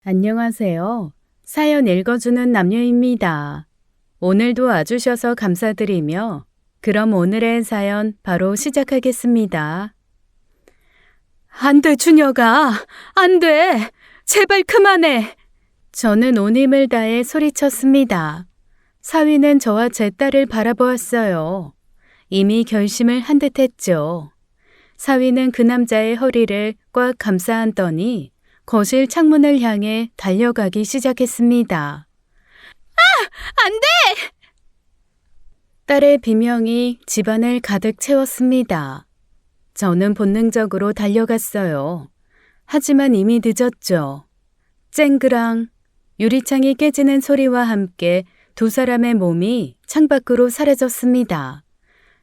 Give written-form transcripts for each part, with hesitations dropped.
안녕하세요. 사연 읽어주는 남녀입니다. 오늘도 와주셔서 감사드리며 그럼 오늘의 사연 바로 시작하겠습니다. 안 돼, 준혁아. 안 돼. 제발 그만해. 저는 온 힘을 다해 소리쳤습니다. 사위는 저와 제 딸을 바라보았어요. 이미 결심을 한 듯 했죠. 사위는 그 남자의 허리를 꽉 감싸 안더니 거실 창문을 향해 달려가기 시작했습니다. 안 돼! 딸의 비명이 집안을 가득 채웠습니다. 저는 본능적으로 달려갔어요. 하지만 이미 늦었죠. 쨍그랑 유리창이 깨지는 소리와 함께 두 사람의 몸이 창밖으로 사라졌습니다.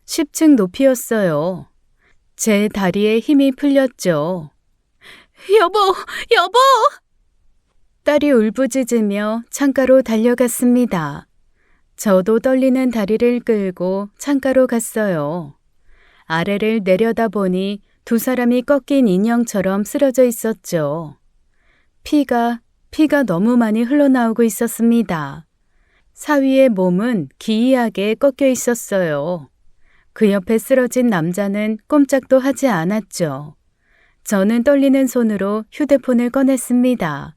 10층 높이였어요. 제 다리에 힘이 풀렸죠. 여보, 여보! 딸이 울부짖으며 창가로 달려갔습니다. 저도 떨리는 다리를 끌고 창가로 갔어요. 아래를 내려다보니 두 사람이 꺾인 인형처럼 쓰러져 있었죠. 피가 너무 많이 흘러나오고 있었습니다. 사위의 몸은 기이하게 꺾여 있었어요. 그 옆에 쓰러진 남자는 꼼짝도 하지 않았죠. 저는 떨리는 손으로 휴대폰을 꺼냈습니다.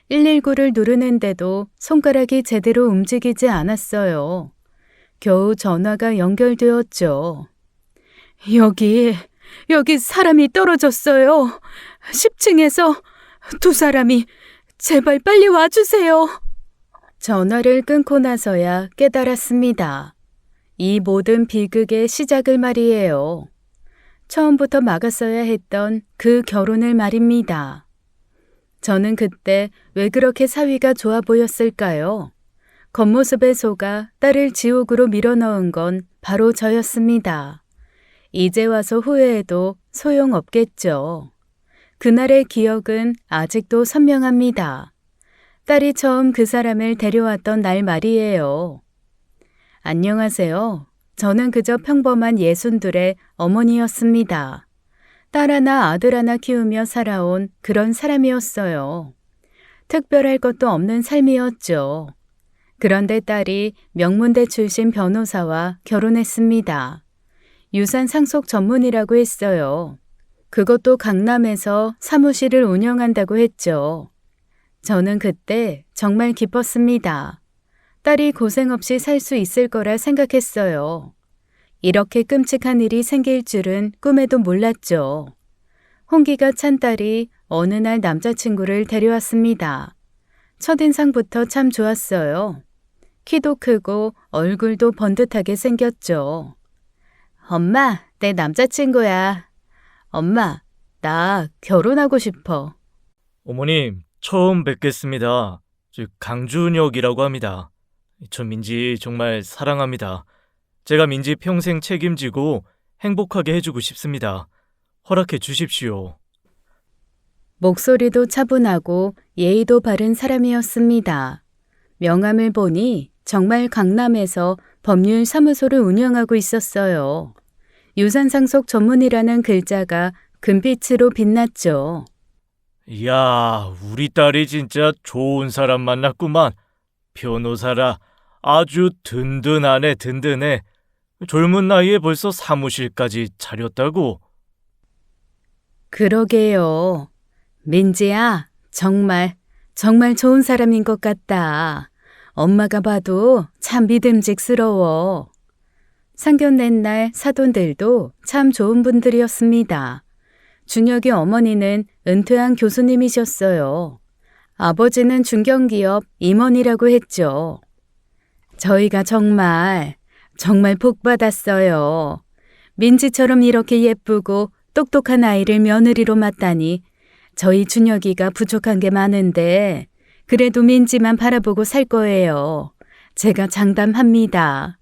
119를 누르는데도 손가락이 제대로 움직이지 않았어요. 겨우 전화가 연결되었죠. 여기 사람이 떨어졌어요. 10층에서 두 사람이. 제발 빨리 와주세요. 전화를 끊고 나서야 깨달았습니다. 이 모든 비극의 시작을 말이에요. 처음부터 막았어야 했던 그 결혼을 말입니다. 저는 그때 왜 그렇게 사위가 좋아 보였을까요? 겉모습에 속아 딸을 지옥으로 밀어넣은 건 바로 저였습니다. 이제 와서 후회해도 소용없겠죠. 그날의 기억은 아직도 선명합니다. 딸이 처음 그 사람을 데려왔던 날 말이에요. 안녕하세요. 저는 그저 평범한 62의 어머니였습니다. 딸 하나 아들 하나 키우며 살아온 그런 사람이었어요. 특별할 것도 없는 삶이었죠. 그런데 딸이 명문대 출신 변호사와 결혼했습니다. 유산 상속 전문이라고 했어요. 그것도 강남에서 사무실을 운영한다고 했죠. 저는 그때 정말 기뻤습니다. 딸이 고생 없이 살 수 있을 거라 생각했어요. 이렇게 끔찍한 일이 생길 줄은 꿈에도 몰랐죠. 홍기가 찬 딸이 어느 날 남자친구를 데려왔습니다. 첫인상부터 참 좋았어요. 키도 크고 얼굴도 번듯하게 생겼죠. 엄마, 내 남자친구야. 엄마, 나 결혼하고 싶어. 어머님, 처음 뵙겠습니다. 저 강준혁이라고 합니다. 저 민지 정말 사랑합니다. 제가 민지 평생 책임지고 행복하게 해주고 싶습니다. 허락해 주십시오. 목소리도 차분하고 예의도 바른 사람이었습니다. 명함을 보니 정말 강남에서 법률 사무소를 운영하고 있었어요. 유산상속 전문이라는 글자가 금빛으로 빛났죠. 이야, 우리 딸이 진짜 좋은 사람 만났구만. 변호사라 아주 든든하네, 든든해. 젊은 나이에 벌써 사무실까지 차렸다고. 그러게요. 민지야, 정말 좋은 사람인 것 같다. 엄마가 봐도 참 믿음직스러워. 상견례 날 사돈들도 참 좋은 분들이었습니다. 준혁이 어머니는 은퇴한 교수님이셨어요. 아버지는 중견기업 임원이라고 했죠. 저희가 정말 복 받았어요. 민지처럼 이렇게 예쁘고 똑똑한 아이를 며느리로 맞다니. 저희 준혁이가 부족한 게 많은데 그래도 민지만 바라보고 살 거예요. 제가 장담합니다.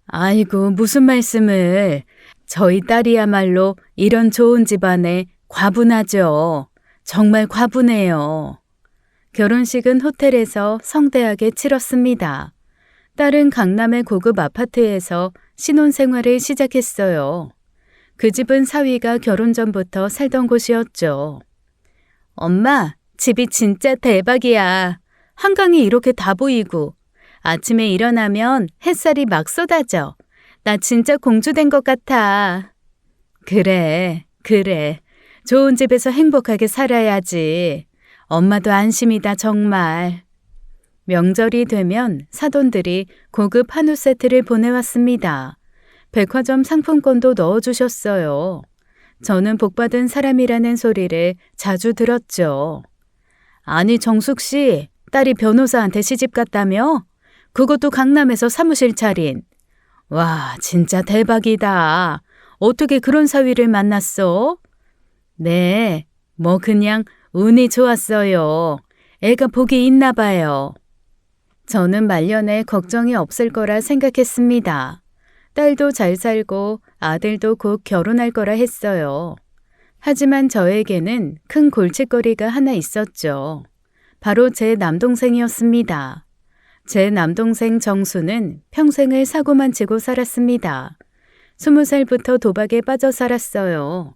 아이고, 무슨 말씀을. 저희 딸이야말로 이런 좋은 집안에 과분하죠. 정말 과분해요. 결혼식은 호텔에서 성대하게 치렀습니다. 딸은 강남의 고급 아파트에서 신혼생활을 시작했어요. 그 집은 사위가 결혼 전부터 살던 곳이었죠. 엄마, 집이 진짜 대박이야. 한강이 이렇게 다 보이고 아침에 일어나면 햇살이 막 쏟아져. 나 진짜 공주 된 것 같아. 그래, 그래. 좋은 집에서 행복하게 살아야지. 엄마도 안심이다, 정말. 명절이 되면 사돈들이 고급 한우 세트를 보내왔습니다. 백화점 상품권도 넣어주셨어요. 저는 복받은 사람이라는 소리를 자주 들었죠. 아니, 정숙 씨, 딸이 변호사한테 시집 갔다며? 그것도 강남에서 사무실 차린. 와, 진짜 대박이다. 어떻게 그런 사위를 만났어? 네, 뭐 그냥 운이 좋았어요. 애가 복이 있나 봐요. 저는 말년에 걱정이 없을 거라 생각했습니다. 딸도 잘 살고 아들도 곧 결혼할 거라 했어요. 하지만 저에게는 큰 골칫거리가 하나 있었죠. 바로 제 남동생이었습니다. 제 남동생 정수는 평생을 사고만 치고 살았습니다. 20살부터 도박에 빠져 살았어요.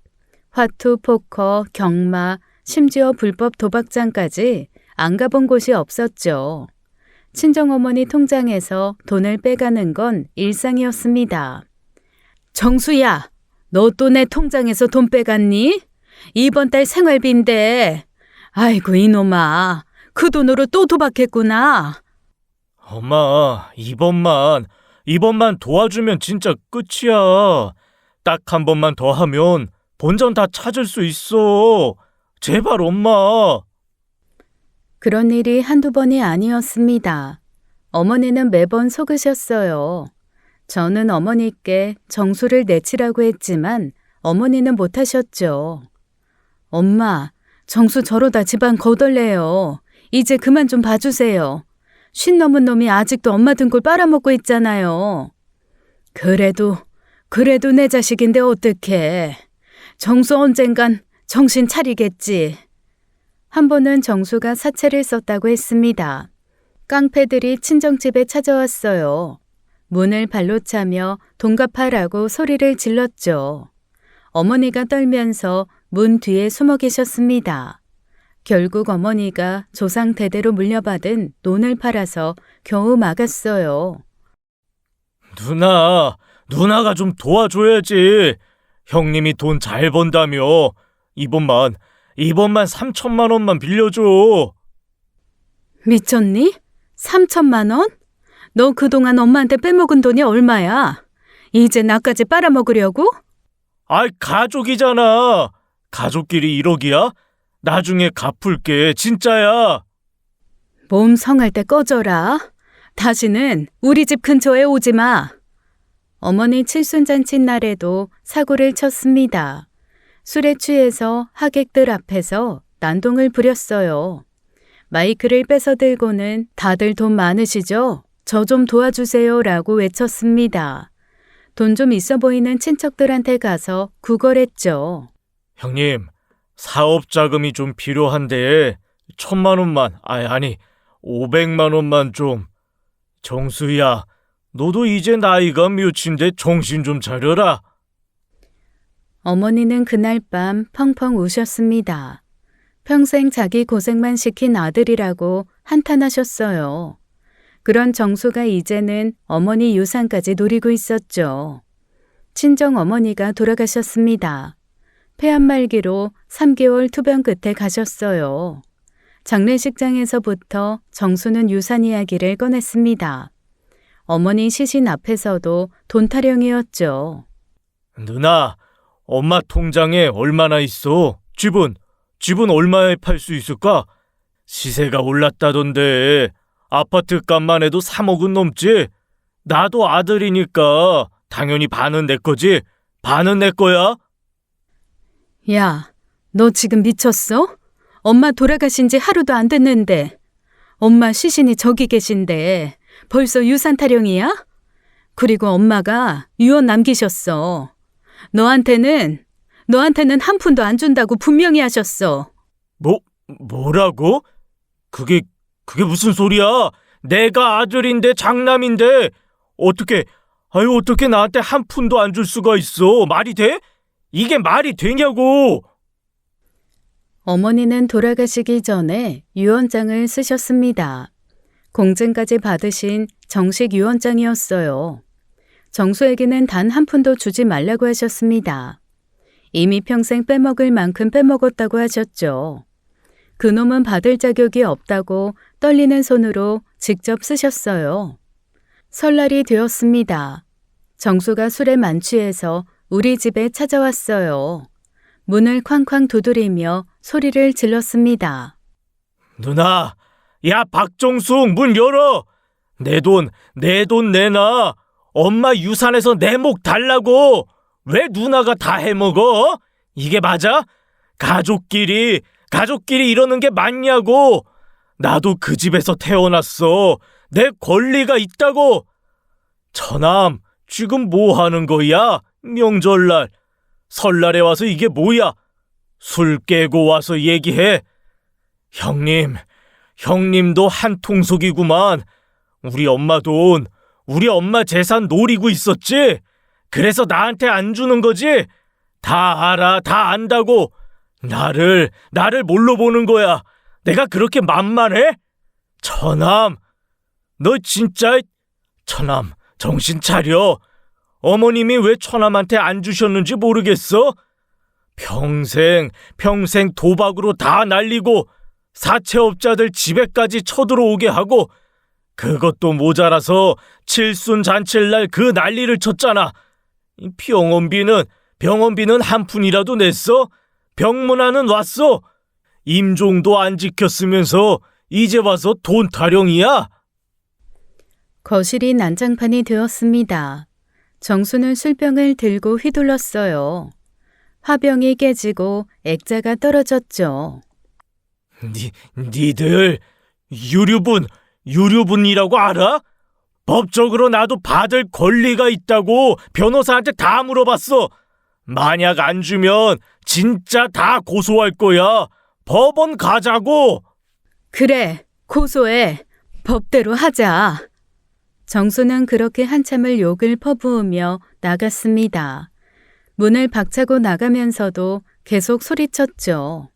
화투, 포커, 경마, 심지어 불법 도박장까지 안 가본 곳이 없었죠. 친정어머니 통장에서 돈을 빼가는 건 일상이었습니다. 정수야, 너 또 내 통장에서 돈 빼갔니? 이번 달 생활비인데. 아이고 이놈아, 그 돈으로 또 도박했구나. 엄마, 이번만 도와주면 진짜 끝이야. 딱 한 번만 더 하면 본전 다 찾을 수 있어. 제발 엄마. 그런 일이 한두 번이 아니었습니다. 어머니는 매번 속으셨어요. 저는 어머니께 정수를 내치라고 했지만 어머니는 못하셨죠. 엄마, 정수 저러다 집안 거덜내요. 이제 그만 좀 봐주세요. 50 넘은 놈이 아직도 엄마 등골 빨아먹고 있잖아요. 그래도 내 자식인데 어떡해. 정수 언젠간 정신 차리겠지. 한 번은 정수가 사채를 썼다고 했습니다. 깡패들이 친정집에 찾아왔어요. 문을 발로 차며 돈 갚아라고 소리를 질렀죠. 어머니가 떨면서 문 뒤에 숨어 계셨습니다. 결국 어머니가 조상 대대로 물려받은 논을 팔아서 겨우 막았어요. 누나가 좀 도와줘야지. 형님이 돈 잘 번다며. 이번만 3천만 원만 빌려줘. 미쳤니? 3천만 원? 너 그동안 엄마한테 빼먹은 돈이 얼마야? 이제 나까지 빨아먹으려고? 아이, 가족이잖아. 가족끼리 1억이야? 나중에 갚을게, 진짜야. 몸 성할 때 꺼져라. 다시는 우리 집 근처에 오지 마. 어머니 칠순잔치 날에도 사고를 쳤습니다. 술에 취해서 하객들 앞에서 난동을 부렸어요. 마이크를 뺏어 들고는 다들 돈 많으시죠? 저 좀 도와주세요 라고 외쳤습니다. 돈 좀 있어 보이는 친척들한테 가서 구걸했죠. 형님, 사업 자금이 좀 필요한데 1,000만 원만, 아니 500만 원만 좀. 정수야, 너도 이제 나이가 몇인데 정신 좀 차려라. 어머니는 그날 밤 펑펑 우셨습니다. 평생 자기 고생만 시킨 아들이라고 한탄하셨어요. 그런 정수가 이제는 어머니 유산까지 노리고 있었죠. 친정 어머니가 돌아가셨습니다. 폐암 말기로 3개월 투병 끝에 가셨어요. 장례식장에서부터 정수는 유산 이야기를 꺼냈습니다. 어머니 시신 앞에서도 돈 타령이었죠. 누나, 엄마 통장에 얼마나 있어? 집은 얼마에 팔 수 있을까? 시세가 올랐다던데. 아파트 값만 해도 3억은 넘지? 나도 아들이니까 당연히 반은 내 거지? 반은 내 거야? 야, 너 지금 미쳤어? 엄마 돌아가신 지 하루도 안 됐는데. 엄마 시신이 저기 계신데 벌써 유산 타령이야? 그리고 엄마가 유언 남기셨어. 너한테는 한 푼도 안 준다고 분명히 하셨어. 뭐라고? 그게 무슨 소리야? 내가 아들인데 장남인데 어떻게 나한테 한 푼도 안 줄 수가 있어? 말이 돼? 이게 말이 되냐고? 어머니는 돌아가시기 전에 유언장을 쓰셨습니다. 공증까지 받으신 정식 유언장이었어요. 정수에게는 단 한 푼도 주지 말라고 하셨습니다. 이미 평생 빼먹을 만큼 빼먹었다고 하셨죠. 그놈은 받을 자격이 없다고 떨리는 손으로 직접 쓰셨어요. 설날이 되었습니다. 정수가 술에 만취해서 우리 집에 찾아왔어요. 문을 쾅쾅 두드리며 소리를 질렀습니다. 누나, 야 박정숙 문 열어. 내 돈 내놔. 엄마 유산에서 내 목 달라고. 왜 누나가 다 해먹어? 이게 맞아? 가족끼리 이러는 게 맞냐고. 나도 그 집에서 태어났어. 내 권리가 있다고. 처남, 지금 뭐 하는 거야? 명절날, 설날에 와서 이게 뭐야? 술 깨고 와서 얘기해. 형님도 한통속이구만. 우리 엄마 돈, 우리 엄마 재산 노리고 있었지? 그래서 나한테 안 주는 거지? 다 알아, 다 안다고. 나를 뭘로 보는 거야? 내가 그렇게 만만해? 처남, 너 진짜... 처남, 정신 차려. 어머님이 왜 처남한테 안 주셨는지 모르겠어? 평생 도박으로 다 날리고 사채업자들 집에까지 쳐들어오게 하고 그것도 모자라서 칠순잔치날 그 난리를 쳤잖아. 병원비는 한 푼이라도 냈어? 병문안은 왔어? 임종도 안 지켰으면서 이제 와서 돈 타령이야? 거실이 난장판이 되었습니다. 정수는 술병을 들고 휘둘렀어요. 화병이 깨지고 액자가 떨어졌죠. 니들 유류분이라고 알아? 법적으로 나도 받을 권리가 있다고 변호사한테 다 물어봤어. 만약 안 주면 진짜 다 고소할 거야. 법원 가자고. 그래, 고소해. 법대로 하자. 정수는 그렇게 한참을 욕을 퍼부으며 나갔습니다. 문을 박차고 나가면서도 계속 소리쳤죠.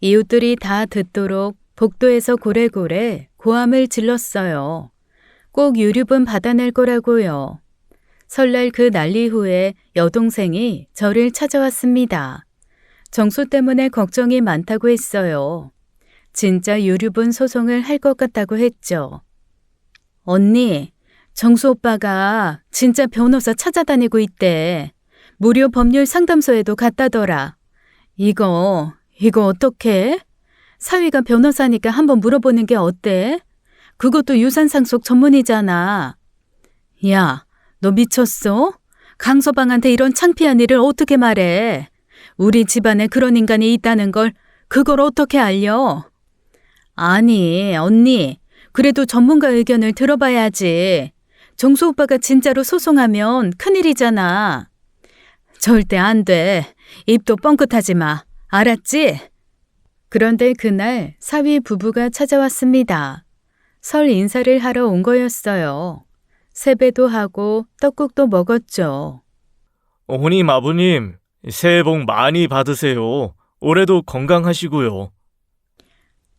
이웃들이 다 듣도록 복도에서 고래고래 고함을 질렀어요. 꼭 유류분 받아낼 거라고요. 설날 그 난리 후에 여동생이 저를 찾아왔습니다. 정수 때문에 걱정이 많다고 했어요. 진짜 유류분 소송을 할 것 같다고 했죠. 언니, 정수 오빠가 진짜 변호사 찾아다니고 있대. 무료 법률 상담소에도 갔다더라. 이거 어떡해? 사위가 변호사니까 한번 물어보는 게 어때? 그것도 유산상속 전문이잖아. 야, 너 미쳤어? 강서방한테 이런 창피한 일을 어떻게 말해? 우리 집안에 그런 인간이 있다는 걸 그걸 어떻게 알려? 아니, 언니, 그래도 전문가 의견을 들어봐야지. 정수 오빠가 진짜로 소송하면 큰일이잖아. 절대 안 돼. 입도 뻥끗하지 마. 알았지? 그런데 그날 사위 부부가 찾아왔습니다. 설 인사를 하러 온 거였어요. 세배도 하고 떡국도 먹었죠. 어머님, 아버님, 새해 복 많이 받으세요. 올해도 건강하시고요.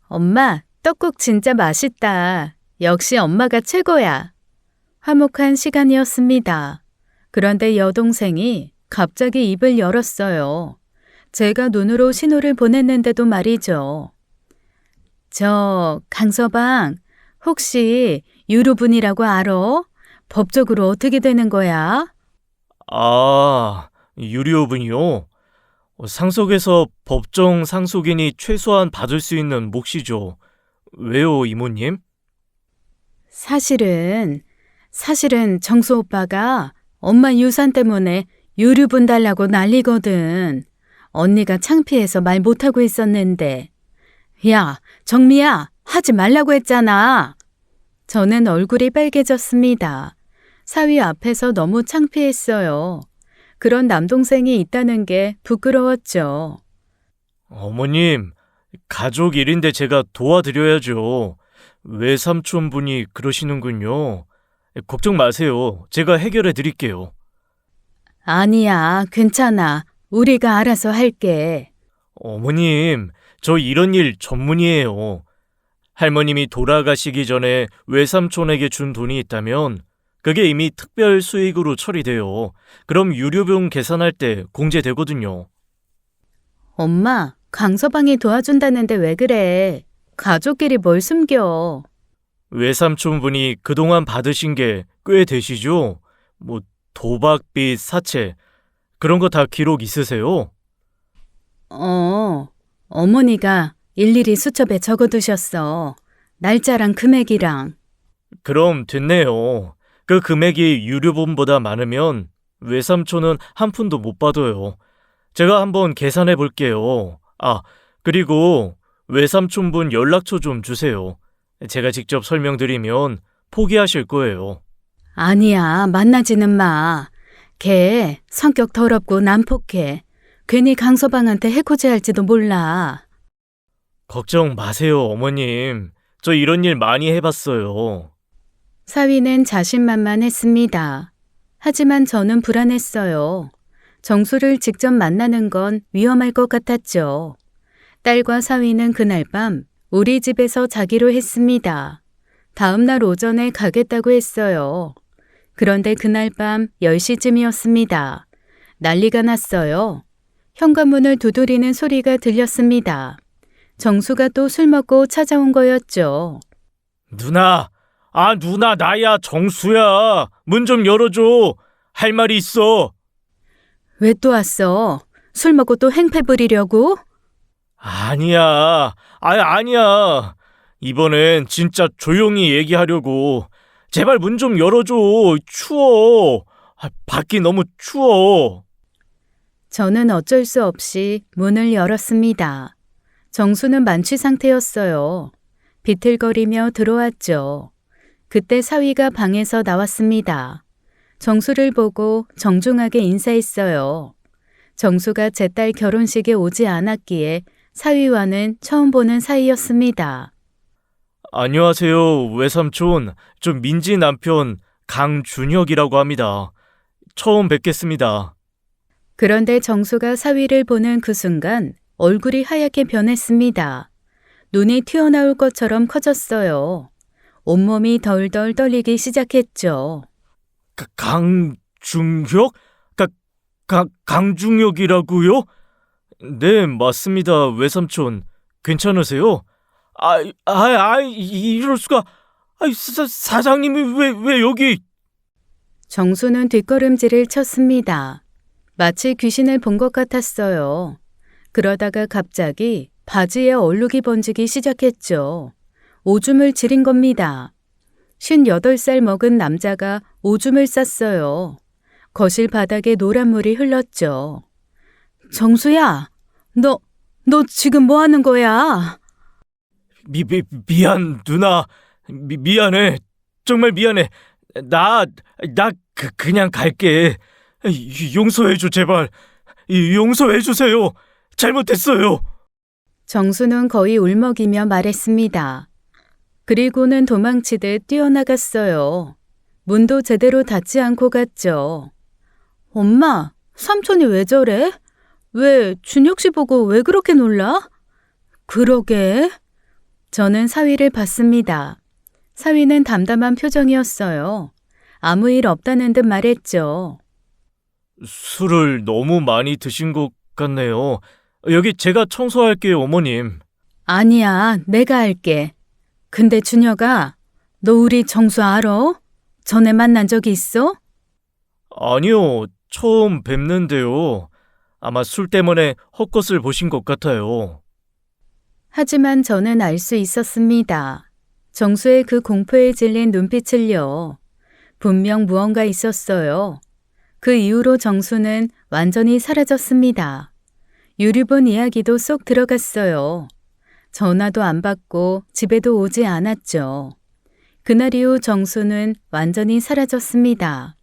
엄마, 떡국 진짜 맛있다. 역시 엄마가 최고야. 화목한 시간이었습니다. 그런데 여동생이 갑자기 입을 열었어요. 제가 눈으로 신호를 보냈는데도 말이죠. 저 강서방, 혹시 유류분이라고 알아? 법적으로 어떻게 되는 거야? 아, 유료분이요? 상속에서 법정 상속인이 최소한 받을 수 있는 몫이죠. 왜요, 이모님? 사실은 정수 오빠가 엄마 유산 때문에 유류분 달라고 난리거든. 언니가 창피해서 말 못하고 있었는데. 야, 정미야, 하지 말라고 했잖아. 저는 얼굴이 빨개졌습니다. 사위 앞에서 너무 창피했어요. 그런 남동생이 있다는 게 부끄러웠죠. 어머님, 가족 일인데 제가 도와드려야죠. 외삼촌분이 그러시는군요. 걱정 마세요. 제가 해결해 드릴게요. 아니야, 괜찮아. 우리가 알아서 할게. 어머님, 저 이런 일 전문이에요. 할머님이 돌아가시기 전에 외삼촌에게 준 돈이 있다면 그게 이미 특별 수익으로 처리돼요. 그럼 유류비용 계산할 때 공제되거든요. 엄마, 강서방이 도와준다는데 왜 그래? 가족끼리 뭘 숨겨? 외삼촌분이 그동안 받으신 게 꽤 되시죠? 뭐 도박빚, 사채 그런 거 다 기록 있으세요? 어머니가 일일이 수첩에 적어두셨어. 날짜랑 금액이랑. 그럼 됐네요. 그 금액이 유류분보다 많으면 외삼촌은 한 푼도 못 받아요. 제가 한번 계산해 볼게요. 그리고 외삼촌분 연락처 좀 주세요. 제가 직접 설명드리면 포기하실 거예요. 아니야, 만나지는 마. 걔 성격 더럽고 난폭해. 괜히 강서방한테 해코지할지도 몰라. 걱정 마세요, 어머님. 저 이런 일 많이 해봤어요. 사위는 자신만만했습니다. 하지만 저는 불안했어요. 정수를 직접 만나는 건 위험할 것 같았죠. 딸과 사위는 그날 밤 우리 집에서 자기로 했습니다. 다음 날 오전에 가겠다고 했어요. 그런데 그날 밤 10시쯤이었습니다. 난리가 났어요. 현관문을 두드리는 소리가 들렸습니다. 정수가 또 술 먹고 찾아온 거였죠. 누나, 누나 나야 정수야. 문 좀 열어줘. 할 말이 있어. 왜 또 왔어? 술 먹고 또 행패 부리려고? 아니야. 아니야. 이번엔 진짜 조용히 얘기하려고. 제발 문 좀 열어줘. 추워. 밖이 너무 추워. 저는 어쩔 수 없이 문을 열었습니다. 정수는 만취 상태였어요. 비틀거리며 들어왔죠. 그때 사위가 방에서 나왔습니다. 정수를 보고 정중하게 인사했어요. 정수가 제 딸 결혼식에 오지 않았기에 사위와는 처음 보는 사이였습니다. 안녕하세요, 외삼촌. 저 민지 남편 강준혁이라고 합니다. 처음 뵙겠습니다. 그런데 정수가 사위를 보는 그 순간 얼굴이 하얗게 변했습니다. 눈이 튀어나올 것처럼 커졌어요. 온몸이 덜덜 떨리기 시작했죠. 강중혁? 강중혁이라고요? 네, 맞습니다, 외삼촌. 괜찮으세요? 이럴 수가. 사장님이 왜 여기? 정수는 뒷걸음질을 쳤습니다. 마치 귀신을 본 것 같았어요. 그러다가 갑자기 바지에 얼룩이 번지기 시작했죠. 오줌을 지린 겁니다. 58살 먹은 남자가 오줌을 쌌어요. 거실 바닥에 노란물이 흘렀죠. 정수야, 너 지금 뭐 하는 거야? 미안, 누나. 미안해. 정말 미안해. 그냥 갈게. 용서해줘, 제발. 용서해주세요. 잘못했어요. 정수는 거의 울먹이며 말했습니다. 그리고는 도망치듯 뛰어나갔어요. 문도 제대로 닫지 않고 갔죠. 엄마, 삼촌이 왜 저래? 왜 준혁 씨 보고 왜 그렇게 놀라? 그러게. 저는 사위를 봤습니다. 사위는 담담한 표정이었어요. 아무 일 없다는 듯 말했죠. 술을 너무 많이 드신 것 같네요. 여기 제가 청소할게요, 어머님. 아니야, 내가 할게. 근데 준혁아, 너 우리 정수 알아? 전에 만난 적이 있어? 아니요, 처음 뵙는데요. 아마 술 때문에 헛것을 보신 것 같아요. 하지만 저는 알 수 있었습니다. 정수의 그 공포에 질린 눈빛을요. 분명 무언가 있었어요. 그 이후로 정수는 완전히 사라졌습니다. 유류분 이야기도 쏙 들어갔어요. 전화도 안 받고 집에도 오지 않았죠. 그날 이후 정수는 완전히 사라졌습니다.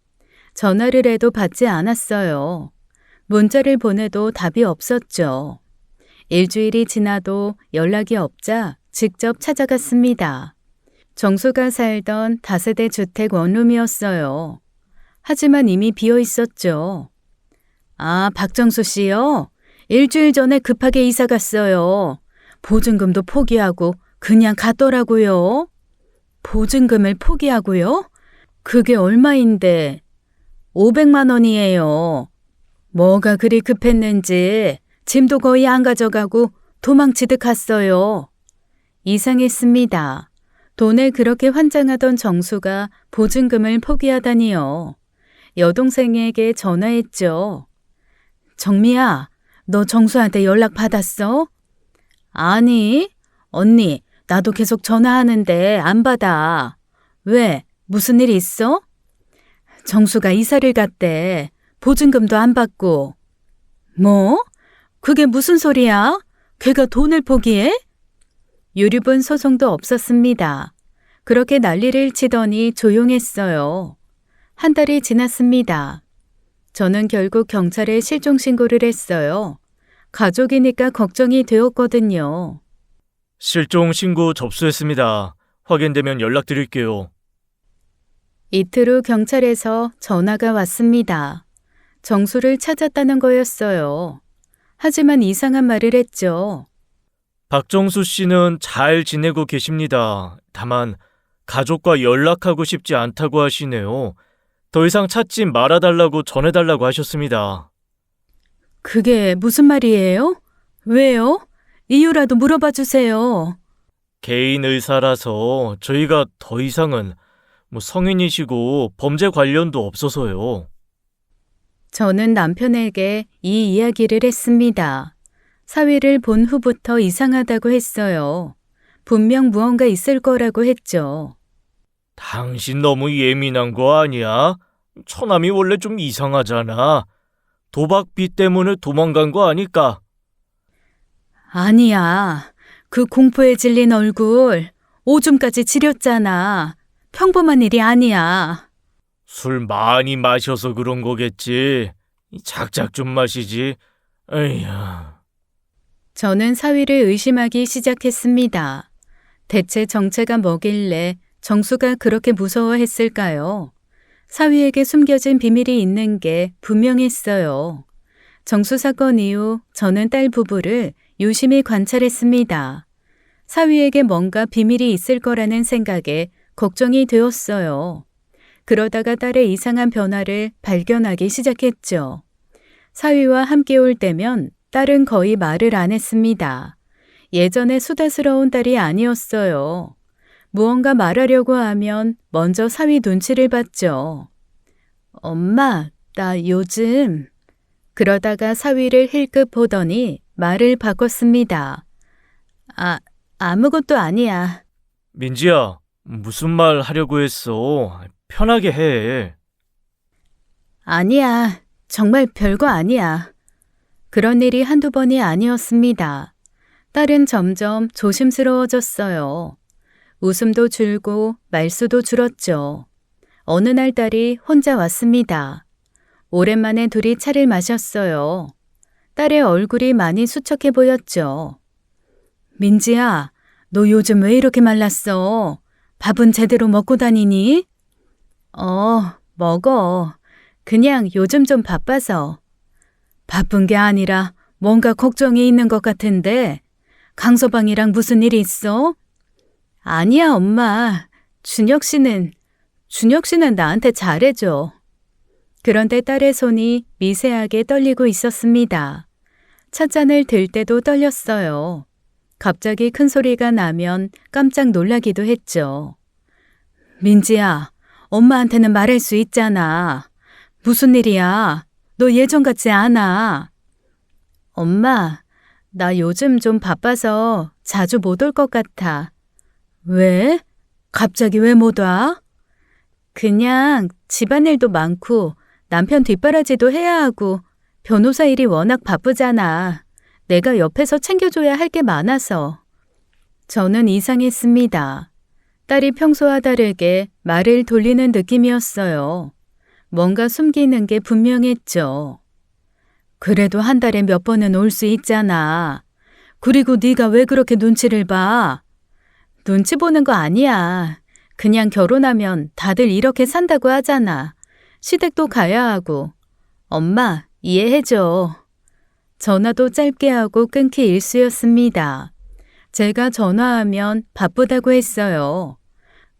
전화를 해도 받지 않았어요. 문자를 보내도 답이 없었죠. 일주일이 지나도 연락이 없자 직접 찾아갔습니다. 정수가 살던 다세대 주택 원룸이었어요. 하지만 이미 비어 있었죠. 박정수 씨요? 일주일 전에 급하게 이사 갔어요. 보증금도 포기하고 그냥 갔더라고요. 보증금을 포기하고요? 그게 얼마인데? 500만 원이에요. 뭐가 그리 급했는지 짐도 거의 안 가져가고 도망치듯 갔어요. 이상했습니다. 돈을 그렇게 환장하던 정수가 보증금을 포기하다니요. 여동생에게 전화했죠. 정미야, 너 정수한테 연락 받았어? 아니, 언니, 나도 계속 전화하는데 안 받아. 왜? 무슨 일 있어? 정수가 이사를 갔대. 보증금도 안 받고. 뭐? 그게 무슨 소리야? 걔가 돈을 포기해? 유류분 소송도 없었습니다. 그렇게 난리를 치더니 조용했어요. 한 달이 지났습니다. 저는 결국 경찰에 실종 신고를 했어요. 가족이니까 걱정이 되었거든요. 실종 신고 접수했습니다. 확인되면 연락드릴게요. 이틀 후 경찰에서 전화가 왔습니다. 정수를 찾았다는 거였어요. 하지만 이상한 말을 했죠. 박정수 씨는 잘 지내고 계십니다. 다만 가족과 연락하고 싶지 않다고 하시네요. 더 이상 찾지 말아달라고 전해달라고 하셨습니다. 그게 무슨 말이에요? 왜요? 이유라도 물어봐 주세요. 개인 의사라서 저희가 더 이상은 성인이시고 범죄 관련도 없어서요. 저는 남편에게 이 이야기를 했습니다. 사위를 본 후부터 이상하다고 했어요. 분명 무언가 있을 거라고 했죠. 당신 너무 예민한 거 아니야? 처남이 원래 좀 이상하잖아. 도박비 때문에 도망간 거 아닐까? 아니야. 그 공포에 질린 얼굴 오줌까지 지렸잖아. 평범한 일이 아니야. 술 많이 마셔서 그런 거겠지. 작작 좀 마시지. 에휴. 저는 사위를 의심하기 시작했습니다. 대체 정체가 뭐길래 정수가 그렇게 무서워했을까요? 사위에게 숨겨진 비밀이 있는 게 분명했어요. 정수 사건 이후 저는 딸 부부를 유심히 관찰했습니다. 사위에게 뭔가 비밀이 있을 거라는 생각에 걱정이 되었어요. 그러다가 딸의 이상한 변화를 발견하기 시작했죠. 사위와 함께 올 때면 딸은 거의 말을 안 했습니다. 예전에 수다스러운 딸이 아니었어요. 무언가 말하려고 하면 먼저 사위 눈치를 봤죠. 엄마, 나 요즘... 그러다가 사위를 힐끗 보더니 말을 바꿨습니다. 아무것도 아니야. 민지야, 무슨 말 하려고 했어? 편하게 해. 아니야. 정말 별거 아니야. 그런 일이 한두 번이 아니었습니다. 딸은 점점 조심스러워졌어요. 웃음도 줄고 말수도 줄었죠. 어느 날 딸이 혼자 왔습니다. 오랜만에 둘이 차를 마셨어요. 딸의 얼굴이 많이 수척해 보였죠. 민지야, 너 요즘 왜 이렇게 말랐어? 밥은 제대로 먹고 다니니? 먹어. 그냥 요즘 좀 바빠서. 바쁜 게 아니라 뭔가 걱정이 있는 것 같은데 강서방이랑 무슨 일이 있어? 아니야, 엄마. 준혁 씨는 나한테 잘해줘. 그런데 딸의 손이 미세하게 떨리고 있었습니다. 찻잔을 들 때도 떨렸어요. 갑자기 큰 소리가 나면 깜짝 놀라기도 했죠. 민지야, 엄마한테는 말할 수 있잖아. 무슨 일이야? 너 예전 같지 않아. 엄마, 나 요즘 좀 바빠서 자주 못 올 것 같아. 왜? 갑자기 왜 못 와? 그냥 집안일도 많고 남편 뒷바라지도 해야 하고 변호사 일이 워낙 바쁘잖아. 내가 옆에서 챙겨줘야 할 게 많아서. 저는 이상했습니다. 딸이 평소와 다르게 말을 돌리는 느낌이었어요. 뭔가 숨기는 게 분명했죠. 그래도 한 달에 몇 번은 올 수 있잖아. 그리고 네가 왜 그렇게 눈치를 봐? 눈치 보는 거 아니야. 그냥 결혼하면 다들 이렇게 산다고 하잖아. 시댁도 가야 하고. 엄마, 이해해줘. 전화도 짧게 하고 끊기 일쑤였습니다. 제가 전화하면 바쁘다고 했어요.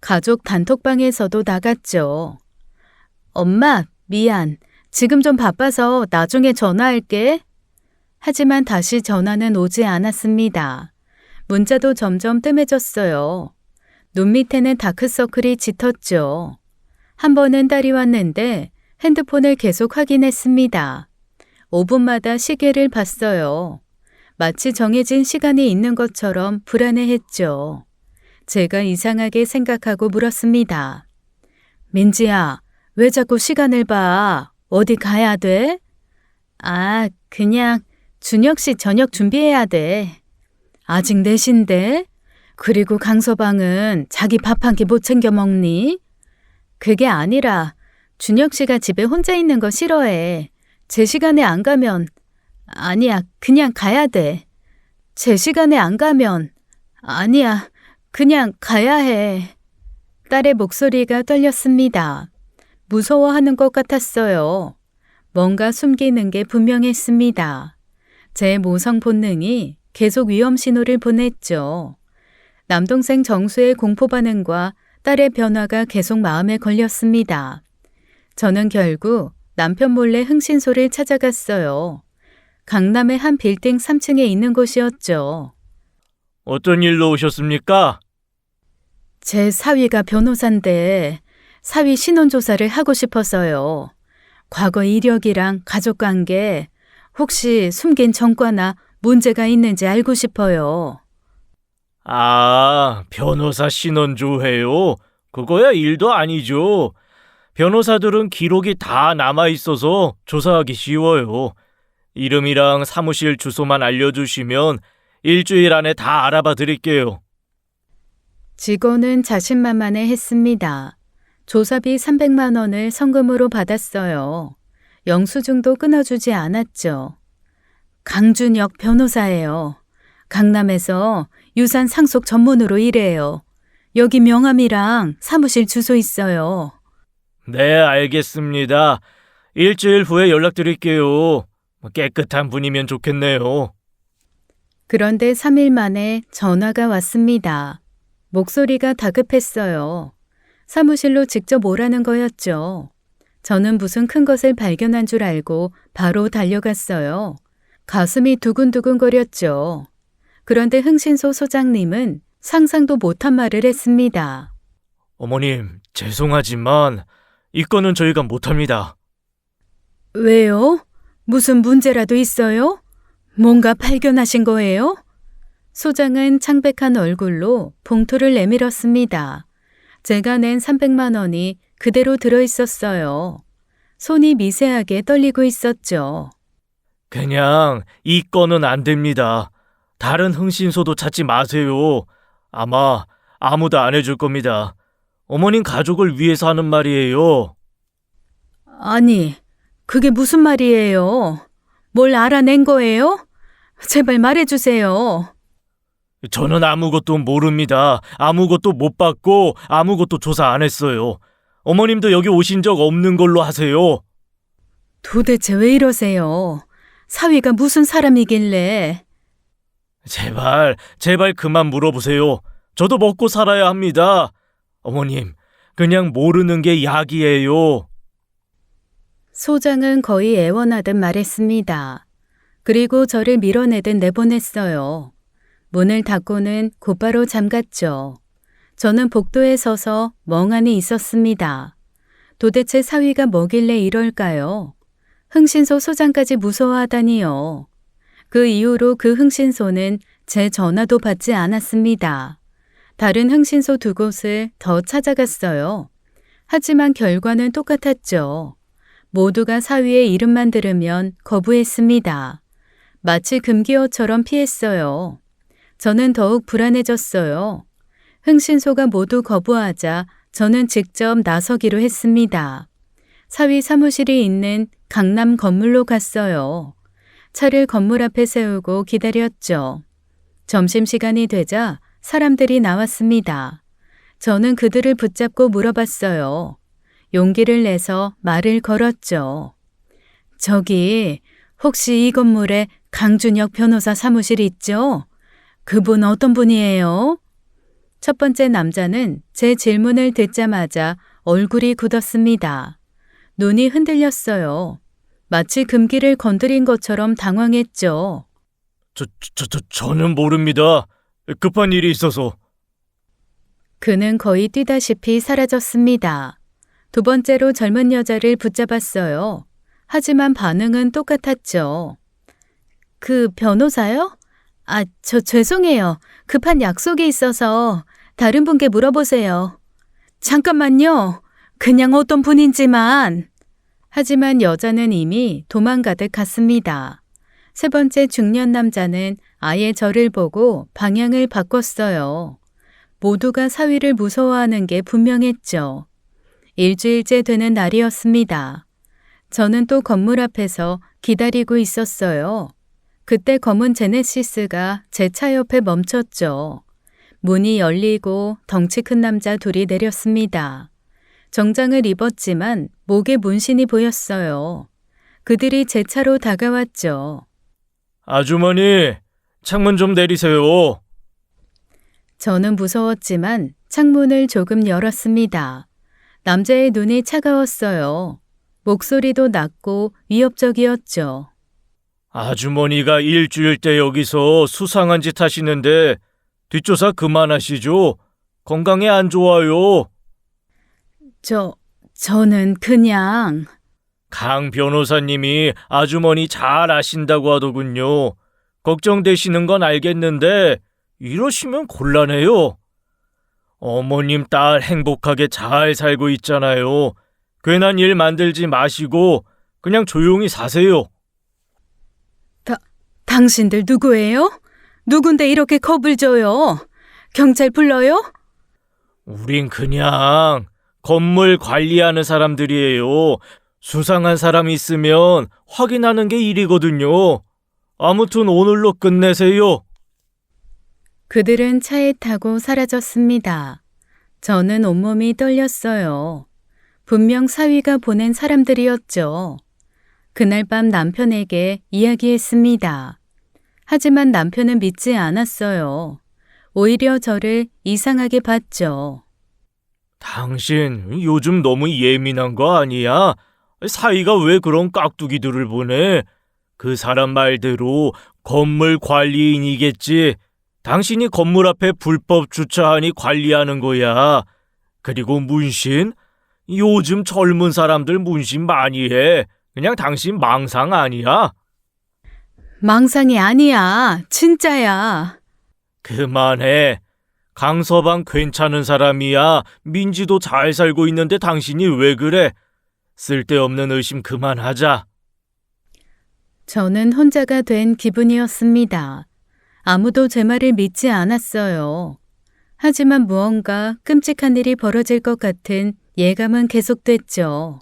가족 단톡방에서도 나갔죠. 엄마, 미안. 지금 좀 바빠서 나중에 전화할게. 하지만 다시 전화는 오지 않았습니다. 문자도 점점 뜸해졌어요. 눈 밑에는 다크서클이 짙었죠. 한 번은 딸이 왔는데 핸드폰을 계속 확인했습니다. 5분마다 시계를 봤어요. 마치 정해진 시간이 있는 것처럼 불안해했죠. 제가 이상하게 생각하고 물었습니다. 민지야, 왜 자꾸 시간을 봐? 어디 가야 돼? 아, 그냥 준혁 씨 저녁 준비해야 돼. 아직 4시인데? 그리고 강서방은 자기 밥 한 끼 못 챙겨 먹니? 그게 아니라 준혁 씨가 집에 혼자 있는 거 싫어해. 제 시간에 안 가면 아니야, 그냥 가야 돼. 제 시간에 안 가면 아니야, 그냥 가야 해. 딸의 목소리가 떨렸습니다. 무서워하는 것 같았어요. 뭔가 숨기는 게 분명했습니다. 제 모성 본능이 계속 위험 신호를 보냈죠. 남동생 정수의 공포 반응과 딸의 변화가 계속 마음에 걸렸습니다. 저는 결국 남편 몰래 흥신소를 찾아갔어요. 강남의 한 빌딩 3층에 있는 곳이었죠. 어떤 일로 오셨습니까? 제 사위가 변호사인데 사위 신원조사를 하고 싶어서요. 과거 이력이랑 가족관계, 혹시 숨긴 전과나 문제가 있는지 알고 싶어요. 아, 변호사 신원조회요? 그거야 일도 아니죠. 변호사들은 기록이 다 남아있어서 조사하기 쉬워요. 이름이랑 사무실 주소만 알려주시면 일주일 안에 다 알아봐 드릴게요. 직원은 자신만만해 했습니다. 조사비 300만 원을 성금으로 받았어요. 영수증도 끊어주지 않았죠. 강준혁 변호사예요. 강남에서 유산 상속 전문으로 일해요. 여기 명함이랑 사무실 주소 있어요. 네, 알겠습니다. 일주일 후에 연락드릴게요. 깨끗한 분이면 좋겠네요. 그런데 3일 만에 전화가 왔습니다. 목소리가 다급했어요. 사무실로 직접 오라는 거였죠. 저는 무슨 큰 것을 발견한 줄 알고 바로 달려갔어요. 가슴이 두근두근거렸죠. 그런데 흥신소 소장님은 상상도 못한 말을 했습니다. 어머님, 죄송하지만 이 건은 저희가 못합니다. 왜요? 무슨 문제라도 있어요? 뭔가 발견하신 거예요? 소장은 창백한 얼굴로 봉투를 내밀었습니다. 제가 낸 300만 원이 그대로 들어있었어요. 손이 미세하게 떨리고 있었죠. 그냥 이 건은 안 됩니다. 다른 흥신소도 찾지 마세요. 아마 아무도 안 해줄 겁니다. 어머님 가족을 위해서 하는 말이에요. 아니, 그게 무슨 말이에요? 뭘 알아낸 거예요? 제발 말해주세요. 저는 아무것도 모릅니다. 아무것도 못 받고 아무것도 조사 안 했어요. 어머님도 여기 오신 적 없는 걸로 하세요. 도대체 왜 이러세요? 사위가 무슨 사람이길래? 제발 그만 물어보세요. 저도 먹고 살아야 합니다. 어머님, 그냥 모르는 게 약이에요. 소장은 거의 애원하듯 말했습니다. 그리고 저를 밀어내듯 내보냈어요. 문을 닫고는 곧바로 잠갔죠. 저는 복도에 서서 멍하니 있었습니다. 도대체 사위가 뭐길래 이럴까요? 흥신소 소장까지 무서워하다니요. 그 이후로 그 흥신소는 제 전화도 받지 않았습니다. 다른 흥신소 2곳을 더 찾아갔어요. 하지만 결과는 똑같았죠. 모두가 사위의 이름만 들으면 거부했습니다. 마치 금기어처럼 피했어요. 저는 더욱 불안해졌어요. 흥신소가 모두 거부하자 저는 직접 나서기로 했습니다. 사위 사무실이 있는 강남 건물로 갔어요. 차를 건물 앞에 세우고 기다렸죠. 점심시간이 되자 사람들이 나왔습니다. 저는 그들을 붙잡고 물어봤어요. 용기를 내서 말을 걸었죠. 저기 혹시 이 건물에 강준혁 변호사 사무실 있죠? 그분 어떤 분이에요? 첫 번째 남자는 제 질문을 듣자마자 얼굴이 굳었습니다. 눈이 흔들렸어요. 마치 금기를 건드린 것처럼 당황했죠. 저는 모릅니다. 급한 일이 있어서. 그는 거의 뛰다시피 사라졌습니다. 두 번째로 젊은 여자를 붙잡았어요. 하지만 반응은 똑같았죠. 그 변호사요? 저 죄송해요. 급한 약속이 있어서 다른 분께 물어보세요. 잠깐만요. 그냥 어떤 분인지만. 하지만 여자는 이미 도망가듯 갔습니다. 세 번째 중년 남자는 아예 저를 보고 방향을 바꿨어요. 모두가 사위를 무서워하는 게 분명했죠. 일주일째 되는 날이었습니다. 저는 또 건물 앞에서 기다리고 있었어요. 그때 검은 제네시스가 제 차 옆에 멈췄죠. 문이 열리고 덩치 큰 남자 둘이 내렸습니다. 정장을 입었지만 목에 문신이 보였어요. 그들이 제 차로 다가왔죠. 아주머니, 창문 좀 내리세요. 저는 무서웠지만 창문을 조금 열었습니다. 남자의 눈이 차가웠어요. 목소리도 낮고 위협적이었죠. 아주머니가 일주일 때 여기서 수상한 짓 하시는데 뒷조사 그만하시죠. 건강에 안 좋아요. 저는 그냥... 강 변호사님이 아주머니 잘 아신다고 하더군요. 걱정되시는 건 알겠는데 이러시면 곤란해요. 어머님 딸 행복하게 잘 살고 있잖아요. 괜한 일 만들지 마시고 그냥 조용히 사세요. 당신들 누구예요? 누군데 이렇게 겁을 줘요? 경찰 불러요? 우린 그냥 건물 관리하는 사람들이에요. 수상한 사람 있으면 확인하는 게 일이거든요. 아무튼 오늘로 끝내세요. 그들은 차에 타고 사라졌습니다. 저는 온몸이 떨렸어요. 분명 사위가 보낸 사람들이었죠. 그날 밤 남편에게 이야기했습니다. 하지만 남편은 믿지 않았어요. 오히려 저를 이상하게 봤죠. 당신 요즘 너무 예민한 거 아니야? 사위가 왜 그런 깍두기들을 보내? 그 사람 말대로 건물 관리인이겠지. 당신이 건물 앞에 불법 주차하니 관리하는 거야. 그리고 문신? 요즘 젊은 사람들 문신 많이 해. 그냥 당신 망상 아니야? 망상이 아니야. 진짜야. 그만해. 강서방 괜찮은 사람이야. 민지도 잘 살고 있는데 당신이 왜 그래? 쓸데없는 의심 그만하자. 저는 혼자가 된 기분이었습니다. 아무도 제 말을 믿지 않았어요. 하지만 무언가 끔찍한 일이 벌어질 것 같은 예감은 계속됐죠.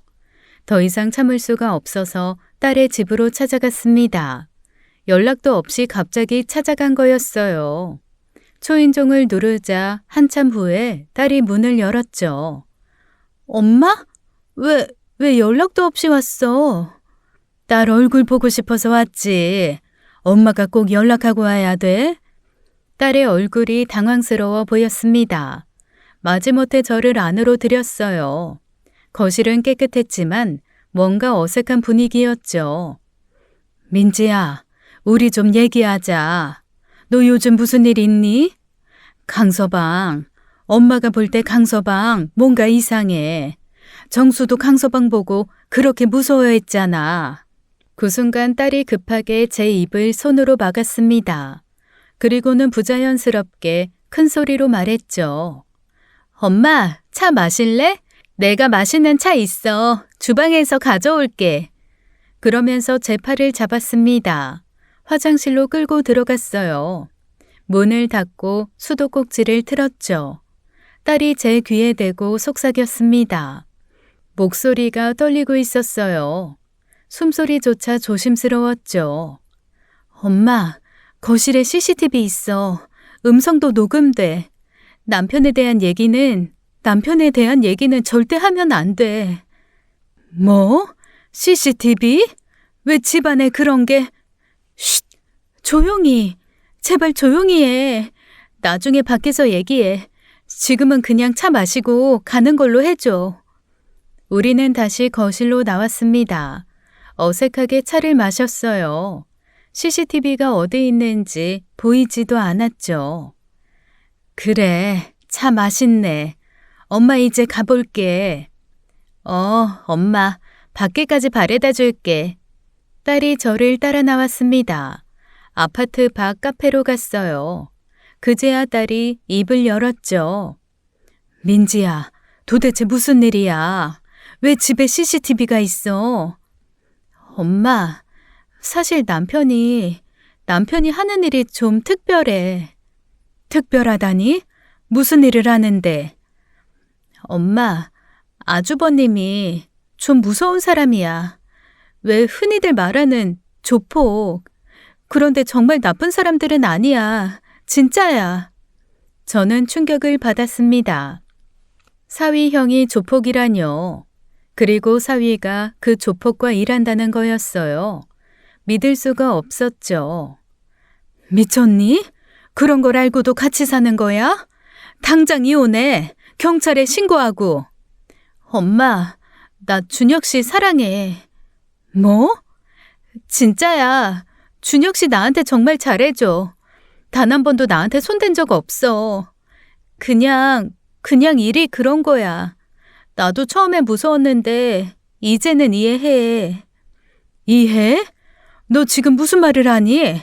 더 이상 참을 수가 없어서 딸의 집으로 찾아갔습니다. 연락도 없이 갑자기 찾아간 거였어요. 초인종을 누르자 한참 후에 딸이 문을 열었죠. 엄마? 왜 연락도 없이 왔어? 딸 얼굴 보고 싶어서 왔지. 엄마가 꼭 연락하고 와야 돼? 딸의 얼굴이 당황스러워 보였습니다. 마지못해 저를 안으로 들였어요. 거실은 깨끗했지만 뭔가 어색한 분위기였죠. 민지야, 우리 좀 얘기하자. 너 요즘 무슨 일 있니? 강서방, 엄마가 볼 때 강서방 뭔가 이상해. 정수도 강서방 보고 그렇게 무서워했잖아. 그 순간 딸이 급하게 제 입을 손으로 막았습니다. 그리고는 부자연스럽게 큰 소리로 말했죠. 엄마, 차 마실래? 내가 마시는 차 있어. 주방에서 가져올게. 그러면서 제 팔을 잡았습니다. 화장실로 끌고 들어갔어요. 문을 닫고 수도꼭지를 틀었죠. 딸이 제 귀에 대고 속삭였습니다. 목소리가 떨리고 있었어요. 숨소리조차 조심스러웠죠. 엄마, 거실에 CCTV 있어. 음성도 녹음돼. 남편에 대한 얘기는 절대 하면 안 돼. 뭐? CCTV? 왜 집안에 그런 게? 쉿! 조용히. 제발 조용히 해. 나중에 밖에서 얘기해. 지금은 그냥 차 마시고 가는 걸로 해줘. 우리는 다시 거실로 나왔습니다. 어색하게 차를 마셨어요. CCTV가 어디 있는지 보이지도 않았죠. 그래, 차 맛있네. 엄마 이제 가볼게. 엄마, 밖에까지 바래다 줄게. 딸이 저를 따라 나왔습니다. 아파트 밖 카페로 갔어요. 그제야 딸이 입을 열었죠. 민지야, 도대체 무슨 일이야? 왜 집에 CCTV가 있어? 엄마, 사실 남편이 하는 일이 좀 특별해. 특별하다니? 무슨 일을 하는데? 엄마, 아주버님이 좀 무서운 사람이야. 왜 흔히들 말하는 조폭. 그런데 정말 나쁜 사람들은 아니야. 진짜야. 저는 충격을 받았습니다. 사위 형이 조폭이라뇨. 그리고 사위가 그 조폭과 일한다는 거였어요. 믿을 수가 없었죠. 미쳤니? 그런 걸 알고도 같이 사는 거야? 당장 이혼해. 경찰에 신고하고. 엄마, 나 준혁 씨 사랑해. 뭐? 진짜야. 준혁 씨 나한테 정말 잘해줘. 단 한 번도 나한테 손댄 적 없어. 그냥 일이 그런 거야. 나도 처음에 무서웠는데 이제는 이해해. 이해? 너 지금 무슨 말을 하니?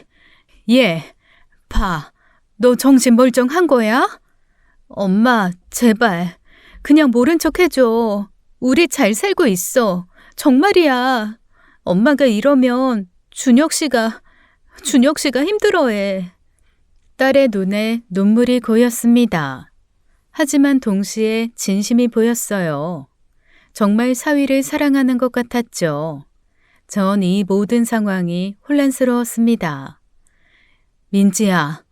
봐. 너 정신 멀쩡한 거야? 엄마, 제발. 그냥 모른 척 해줘. 우리 잘 살고 있어. 정말이야. 엄마가 이러면 준혁 씨가 힘들어해. 딸의 눈에 눈물이 고였습니다. 하지만 동시에 진심이 보였어요. 정말 사위를 사랑하는 것 같았죠. 전 이 모든 상황이 혼란스러웠습니다. 민지야,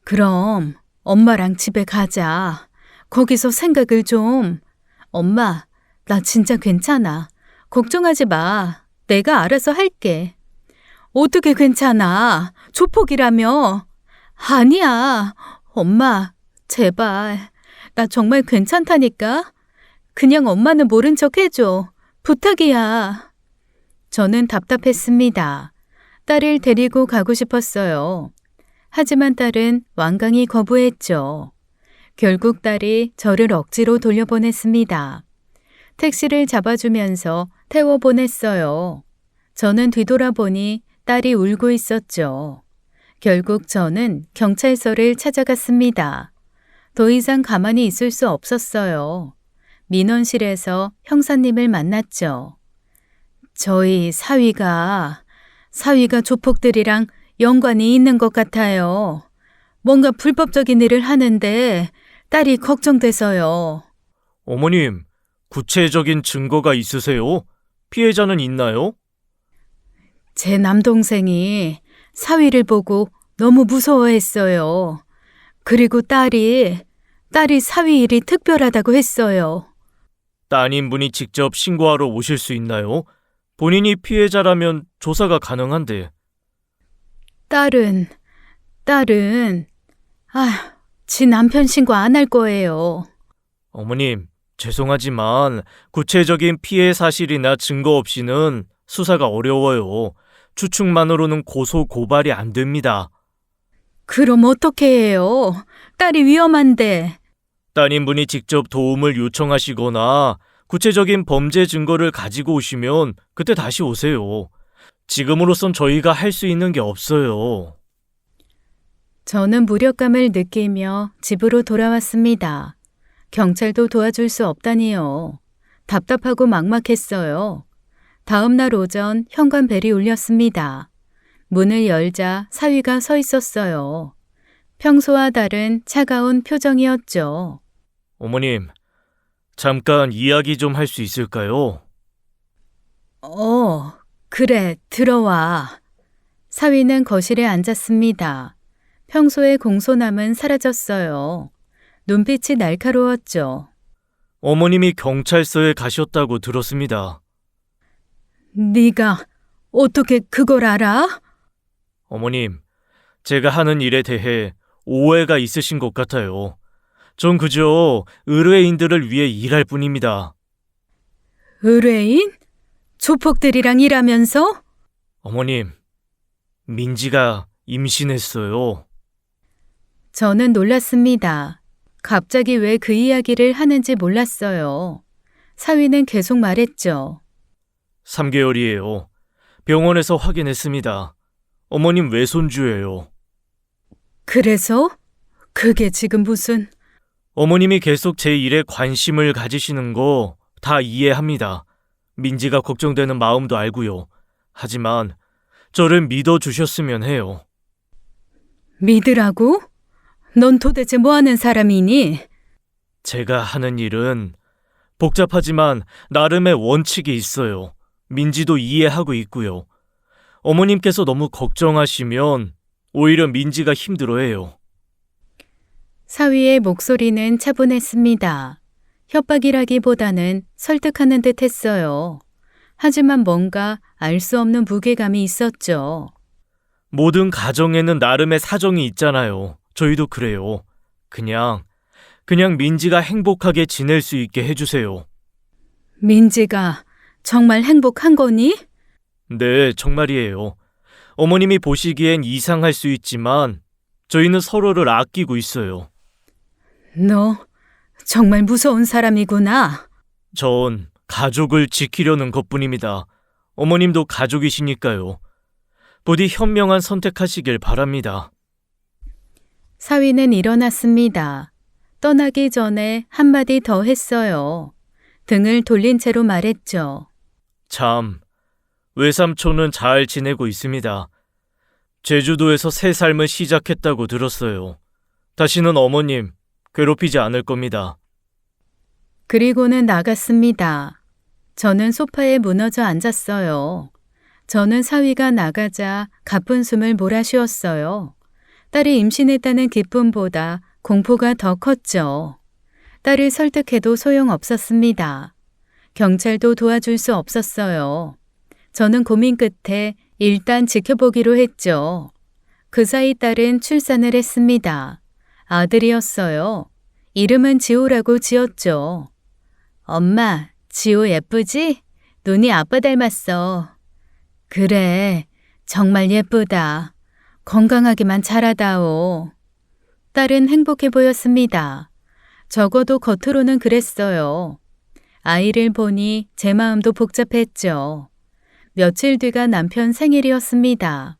그럼 엄마랑 집에 가자. 거기서 생각을 좀. 엄마, 나 진짜 괜찮아. 걱정하지 마. 내가 알아서 할게. 어떻게 괜찮아? 조폭이라며. 아니야. 엄마, 제발. 나 정말 괜찮다니까. 그냥 엄마는 모른 척 해줘. 부탁이야. 저는 답답했습니다. 딸을 데리고 가고 싶었어요. 하지만 딸은 완강히 거부했죠. 결국 딸이 저를 억지로 돌려보냈습니다. 택시를 잡아주면서 태워보냈어요. 저는 뒤돌아보니 딸이 울고 있었죠. 결국 저는 경찰서를 찾아갔습니다. 더 이상 가만히 있을 수 없었어요. 민원실에서 형사님을 만났죠. 저희 사위가 조폭들이랑 연관이 있는 것 같아요. 뭔가 불법적인 일을 하는데 딸이 걱정돼서요. 어머님, 구체적인 증거가 있으세요? 피해자는 있나요? 제 남동생이 사위를 보고 너무 무서워했어요. 그리고 딸이 사위 일이 특별하다고 했어요. 따님분이 직접 신고하러 오실 수 있나요? 본인이 피해자라면 조사가 가능한데. 딸은 지 남편 신고 안 할 거예요. 어머님, 죄송하지만 구체적인 피해 사실이나 증거 없이는 수사가 어려워요. 추측만으로는 고소 고발이 안 됩니다. 그럼 어떻게 해요? 딸이 위험한데. 따님분이 직접 도움을 요청하시거나 구체적인 범죄 증거를 가지고 오시면 그때 다시 오세요. 지금으로선 저희가 할 수 있는 게 없어요. 저는 무력감을 느끼며 집으로 돌아왔습니다. 경찰도 도와줄 수 없다니요. 답답하고 막막했어요. 다음 날 오전 현관벨이 울렸습니다. 문을 열자 사위가 서 있었어요. 평소와 다른 차가운 표정이었죠. 어머님, 잠깐 이야기 좀 할 수 있을까요? 그래, 들어와. 사위는 거실에 앉았습니다. 평소의 공손함은 사라졌어요. 눈빛이 날카로웠죠. 어머님이 경찰서에 가셨다고 들었습니다. 네가 어떻게 그걸 알아? 어머님, 제가 하는 일에 대해 오해가 있으신 것 같아요. 전 그저 의뢰인들을 위해 일할 뿐입니다. 의뢰인? 조폭들이랑 일하면서? 어머님, 민지가 임신했어요. 저는 놀랐습니다. 갑자기 왜 그 이야기를 하는지 몰랐어요. 사위는 계속 말했죠. 3개월이에요. 병원에서 확인했습니다. 어머님 외손주예요. 그래서? 그게 지금 무슨... 어머님이 계속 제 일에 관심을 가지시는 거 다 이해합니다. 민지가 걱정되는 마음도 알고요. 하지만 저를 믿어주셨으면 해요. 믿으라고? 넌 도대체 뭐 하는 사람이니? 제가 하는 일은 복잡하지만 나름의 원칙이 있어요. 민지도 이해하고 있고요. 어머님께서 너무 걱정하시면 오히려 민지가 힘들어해요. 사위의 목소리는 차분했습니다. 협박이라기보다는 설득하는 듯 했어요. 하지만 뭔가 알 수 없는 무게감이 있었죠. 모든 가정에는 나름의 사정이 있잖아요. 저희도 그래요. 그냥 민지가 행복하게 지낼 수 있게 해주세요. 민지가 정말 행복한 거니? 네, 정말이에요. 어머님이 보시기엔 이상할 수 있지만 저희는 서로를 아끼고 있어요. 너 정말 무서운 사람이구나. 전 가족을 지키려는 것뿐입니다. 어머님도 가족이시니까요. 부디 현명한 선택하시길 바랍니다. 사위는 일어났습니다. 떠나기 전에 한마디 더 했어요. 등을 돌린 채로 말했죠. 참, 외삼촌은 잘 지내고 있습니다. 제주도에서 새 삶을 시작했다고 들었어요. 다시는 어머님 괴롭히지 않을 겁니다. 그리고는 나갔습니다. 저는 소파에 무너져 앉았어요. 저는 사위가 나가자 가쁜 숨을 몰아쉬었어요. 딸이 임신했다는 기쁨보다 공포가 더 컸죠. 딸을 설득해도 소용없었습니다. 경찰도 도와줄 수 없었어요. 저는 고민 끝에 일단 지켜보기로 했죠. 그 사이 딸은 출산을 했습니다. 아들이었어요. 이름은 지호라고 지었죠. 엄마, 지호 예쁘지? 눈이 아빠 닮았어. 그래, 정말 예쁘다. 건강하기만 자라다오. 딸은 행복해 보였습니다. 적어도 겉으로는 그랬어요. 아이를 보니 제 마음도 복잡했죠. 며칠 뒤가 남편 생일이었습니다.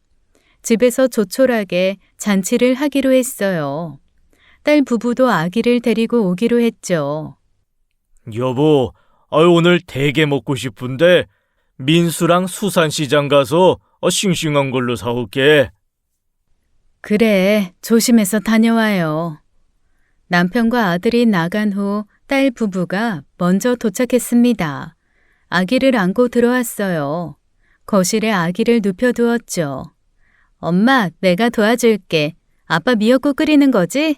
집에서 조촐하게 잔치를 하기로 했어요. 딸 부부도 아기를 데리고 오기로 했죠. 여보, 오늘 되게 먹고 싶은데 민수랑 수산시장 가서 싱싱한 걸로 사올게. 그래, 조심해서 다녀와요. 남편과 아들이 나간 후 딸 부부가 먼저 도착했습니다. 아기를 안고 들어왔어요. 거실에 아기를 눕혀두었죠. 엄마, 내가 도와줄게. 아빠 미역국 끓이는 거지?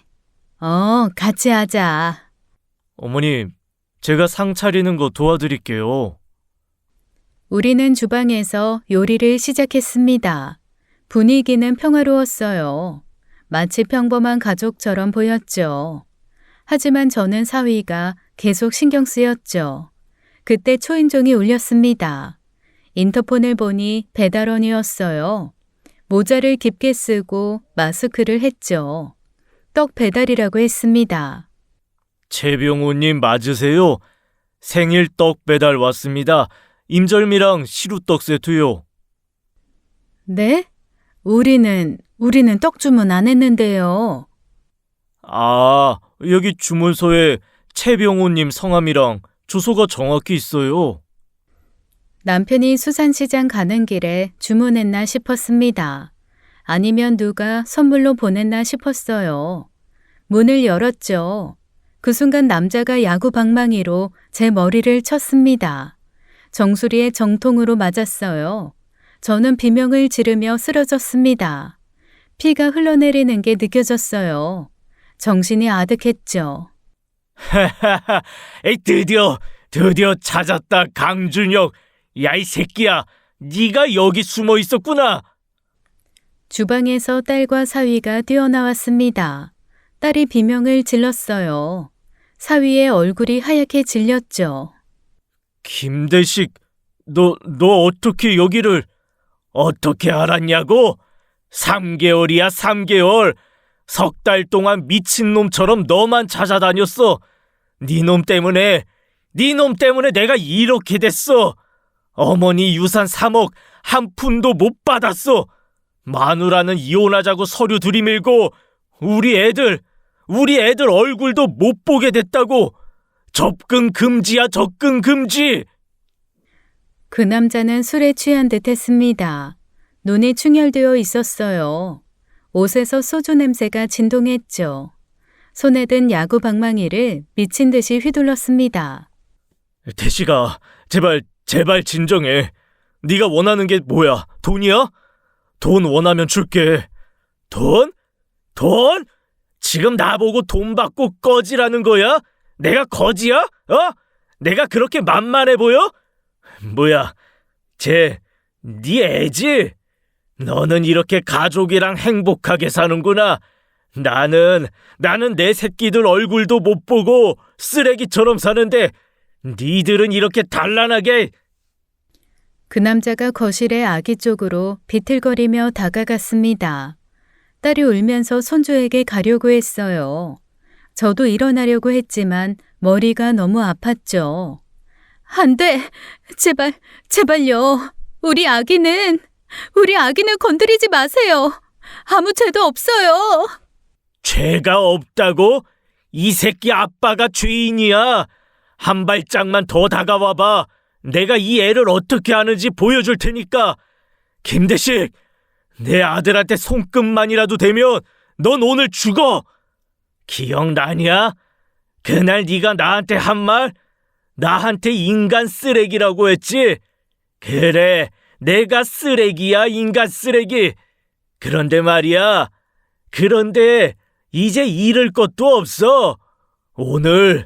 같이 하자. 어머님, 제가 상 차리는 거 도와드릴게요. 우리는 주방에서 요리를 시작했습니다. 분위기는 평화로웠어요. 마치 평범한 가족처럼 보였죠. 하지만 저는 사위가 계속 신경 쓰였죠. 그때 초인종이 울렸습니다. 인터폰을 보니 배달원이었어요. 모자를 깊게 쓰고 마스크를 했죠. 떡 배달이라고 했습니다. 최병호님 맞으세요? 생일 떡 배달 왔습니다. 임절미랑 시루떡 세트요. 네? 우리는 떡 주문 안 했는데요. 아, 여기 주문서에 최병호님 성함이랑 주소가 정확히 있어요. 남편이 수산시장 가는 길에 주문했나 싶었습니다. 아니면 누가 선물로 보냈나 싶었어요. 문을 열었죠. 그 순간 남자가 야구 방망이로 제 머리를 쳤습니다. 정수리에 정통으로 맞았어요. 저는 비명을 지르며 쓰러졌습니다. 피가 흘러내리는 게 느껴졌어요. 정신이 아득했죠. 하하하, 드디어 찾았다, 강준혁. 야, 이 새끼야, 네가 여기 숨어 있었구나. 주방에서 딸과 사위가 뛰어나왔습니다. 딸이 비명을 질렀어요. 사위의 얼굴이 하얗게 질렸죠. 김대식, 너 어떻게 여기를, 어떻게 알았냐고? 3개월이야, 3개월. 3달 동안 미친놈처럼 너만 찾아다녔어. 네 놈 때문에 내가 이렇게 됐어. 어머니 유산 3억 한 푼도 못 받았어. 마누라는 이혼하자고 서류 들이밀고 우리 애들 얼굴도 못 보게 됐다고. 접근 금지야, 접근 금지. 그 남자는 술에 취한 듯 했습니다. 눈이 충혈되어 있었어요. 옷에서 소주 냄새가 진동했죠. 손에 든 야구 방망이를 미친 듯이 휘둘렀습니다. 대식아, 제발 진정해. 네가 원하는 게 뭐야? 돈이야? 돈 원하면 줄게. 돈? 지금 나보고 돈 받고 꺼지라는 거야? 내가 거지야? 내가 그렇게 만만해 보여? 뭐야, 네 애지? 너는 이렇게 가족이랑 행복하게 사는구나. 나는 내 새끼들 얼굴도 못 보고 쓰레기처럼 사는데 니들은 이렇게 단란하게. 그 남자가 거실의 아기 쪽으로 비틀거리며 다가갔습니다. 딸이 울면서 손주에게 가려고 했어요. 저도 일어나려고 했지만 머리가 너무 아팠죠. 안 돼! 제발요. 우리 아기는 건드리지 마세요. 아무 죄도 없어요. 죄가 없다고? 이 새끼 아빠가 죄인이야. 한 발짝만 더 다가와봐. 내가 이 애를 어떻게 하는지 보여줄 테니까. 김대식, 내 아들한테 손끝만이라도 대면 넌 오늘 죽어. 기억나냐? 그날 네가 나한테 한 말? 나한테 인간 쓰레기라고 했지? 그래, 내가 쓰레기야, 인간 쓰레기. 그런데 말이야, 이제 잃을 것도 없어. 오늘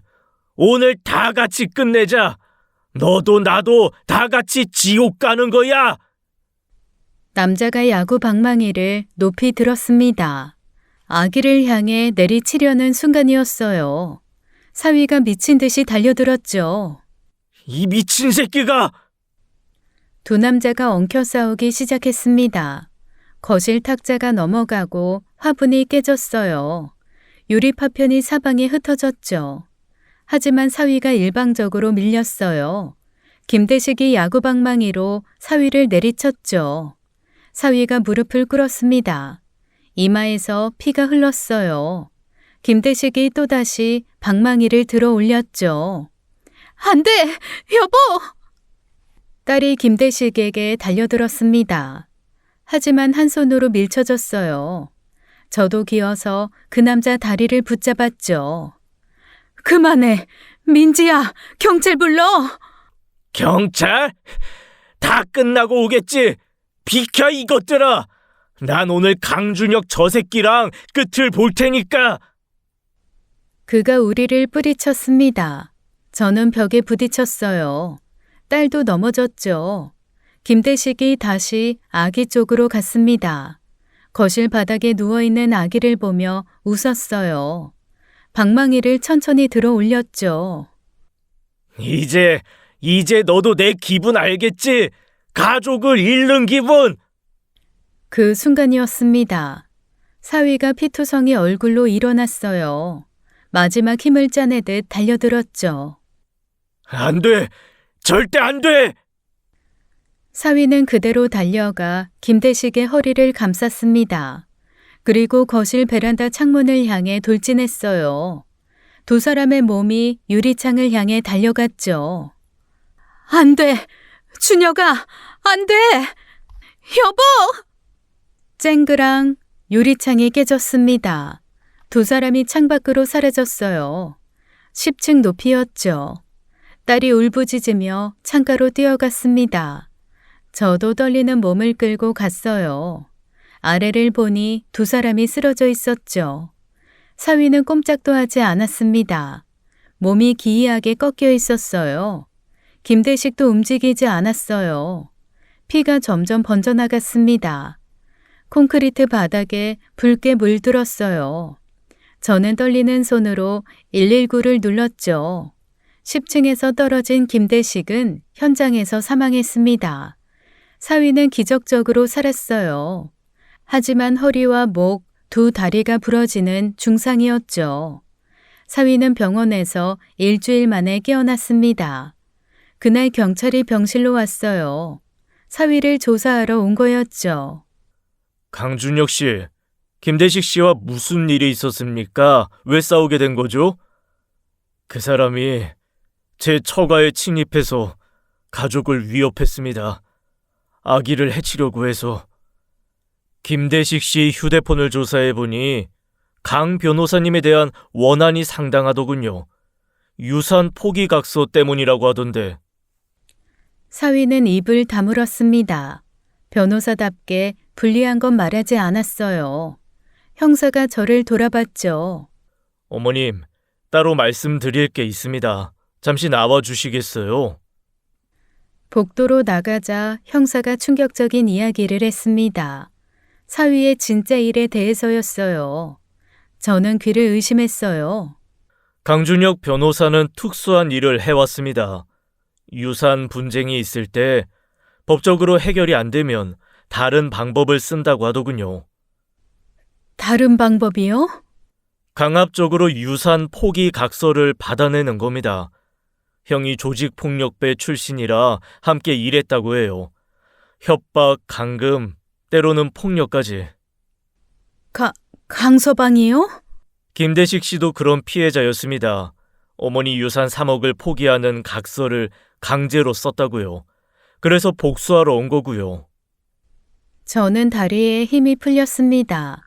다 같이 끝내자. 너도 나도 다 같이 지옥 가는 거야. 남자가 야구 방망이를 높이 들었습니다. 아기를 향해 내리치려는 순간이었어요. 사위가 미친 듯이 달려들었죠. 이 미친 새끼가! 두 남자가 엉켜 싸우기 시작했습니다. 거실 탁자가 넘어가고 화분이 깨졌어요. 유리 파편이 사방에 흩어졌죠. 하지만 사위가 일방적으로 밀렸어요. 김대식이 야구방망이로 사위를 내리쳤죠. 사위가 무릎을 꿇었습니다. 이마에서 피가 흘렀어요. 김대식이 또다시 방망이를 들어 올렸죠. 안 돼! 여보! 딸이 김대식에게 달려들었습니다. 하지만 한 손으로 밀쳐졌어요. 저도 기어서 그 남자 다리를 붙잡았죠. 그만해! 민지야! 경찰 불러! 경찰? 다 끝나고 오겠지? 비켜 이것들아! 난 오늘 강준혁 저 새끼랑 끝을 볼 테니까! 그가 우리를 뿌리쳤습니다. 저는 벽에 부딪혔어요. 딸도 넘어졌죠. 김대식이 다시 아기 쪽으로 갔습니다. 거실 바닥에 누워있는 아기를 보며 웃었어요. 방망이를 천천히 들어 올렸죠. 이제 너도 내 기분 알겠지? 가족을 잃는 기분! 그 순간이었습니다. 사위가 피투성이 얼굴로 일어났어요. 마지막 힘을 짜내듯 달려들었죠. 안 돼! 절대 안 돼! 사위는 그대로 달려가 김대식의 허리를 감쌌습니다. 그리고 거실 베란다 창문을 향해 돌진했어요. 두 사람의 몸이 유리창을 향해 달려갔죠. 안 돼! 준혁아! 안 돼! 여보! 쨍그랑 유리창이 깨졌습니다. 두 사람이 창밖으로 사라졌어요. 10층 높이였죠. 딸이 울부짖으며 창가로 뛰어갔습니다. 저도 떨리는 몸을 끌고 갔어요. 아래를 보니 두 사람이 쓰러져 있었죠. 사위는 꼼짝도 하지 않았습니다. 몸이 기이하게 꺾여 있었어요. 김대식도 움직이지 않았어요. 피가 점점 번져나갔습니다. 콘크리트 바닥에 붉게 물들었어요. 저는 떨리는 손으로 119를 눌렀죠. 10층에서 떨어진 김대식은 현장에서 사망했습니다. 사위는 기적적으로 살았어요. 하지만 허리와 목, 두 다리가 부러지는 중상이었죠. 사위는 병원에서 일주일 만에 깨어났습니다. 그날 경찰이 병실로 왔어요. 사위를 조사하러 온 거였죠. 강준혁 씨, 김대식 씨와 무슨 일이 있었습니까? 왜 싸우게 된 거죠? 그 사람이 제 처가에 침입해서 가족을 위협했습니다. 아기를 해치려고 해서. 김대식 씨 휴대폰을 조사해보니 강 변호사님에 대한 원한이 상당하더군요. 유산 포기각서 때문이라고 하던데. 사위는 입을 다물었습니다. 변호사답게 불리한 건 말하지 않았어요. 형사가 저를 돌아봤죠. 어머님, 따로 말씀드릴 게 있습니다. 잠시 나와주시겠어요? 복도로 나가자 형사가 충격적인 이야기를 했습니다. 사위의 진짜 일에 대해서였어요. 저는 귀를 의심했어요. 강준혁 변호사는 특수한 일을 해왔습니다. 유산 분쟁이 있을 때 법적으로 해결이 안 되면 다른 방법을 쓴다고 하더군요. 다른 방법이요? 강압적으로 유산 포기 각서를 받아내는 겁니다. 형이 조직폭력배 출신이라 함께 일했다고 해요. 협박, 감금, 때로는 폭력까지. 강서방이요? 김대식 씨도 그런 피해자였습니다. 어머니 유산 3억을 포기하는 각서를 강제로 썼다고요. 그래서 복수하러 온 거고요. 저는 다리에 힘이 풀렸습니다.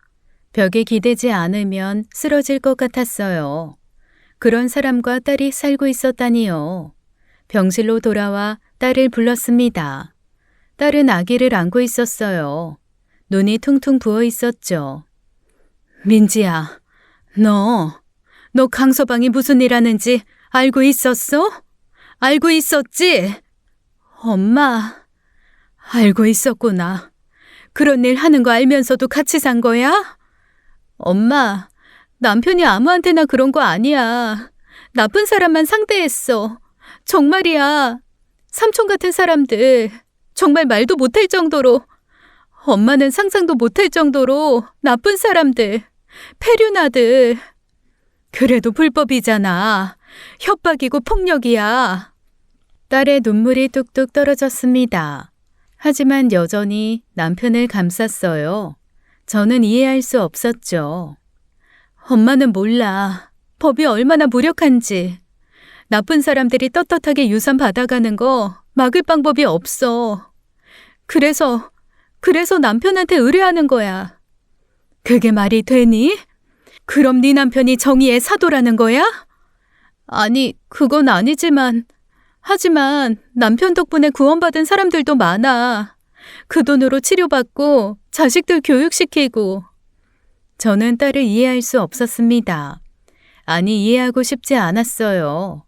벽에 기대지 않으면 쓰러질 것 같았어요. 그런 사람과 딸이 살고 있었다니요. 병실로 돌아와 딸을 불렀습니다. 딸은 아기를 안고 있었어요. 눈이 퉁퉁 부어 있었죠. 민지야, 너 강서방이 무슨 일 하는지 알고 있었어? 알고 있었지? 엄마, 알고 있었구나. 그런 일 하는 거 알면서도 같이 산 거야? 엄마, 남편이 아무한테나 그런 거 아니야. 나쁜 사람만 상대했어. 정말이야. 삼촌 같은 사람들, 정말 말도 못할 정도로, 엄마는 상상도 못할 정도로 나쁜 사람들, 폐륜아들. 그래도 불법이잖아. 협박이고 폭력이야. 딸의 눈물이 뚝뚝 떨어졌습니다. 하지만 여전히 남편을 감쌌어요. 저는 이해할 수 없었죠. 엄마는 몰라. 법이 얼마나 무력한지. 나쁜 사람들이 떳떳하게 유산 받아가는 거 막을 방법이 없어. 그래서 남편한테 의뢰하는 거야. 그게 말이 되니? 그럼 네 남편이 정의의 사도라는 거야? 아니, 그건 아니지만, 하지만 남편 덕분에 구원받은 사람들도 많아. 그 돈으로 치료받고 자식들 교육시키고. 저는 딸을 이해할 수 없었습니다. 아니, 이해하고 싶지 않았어요.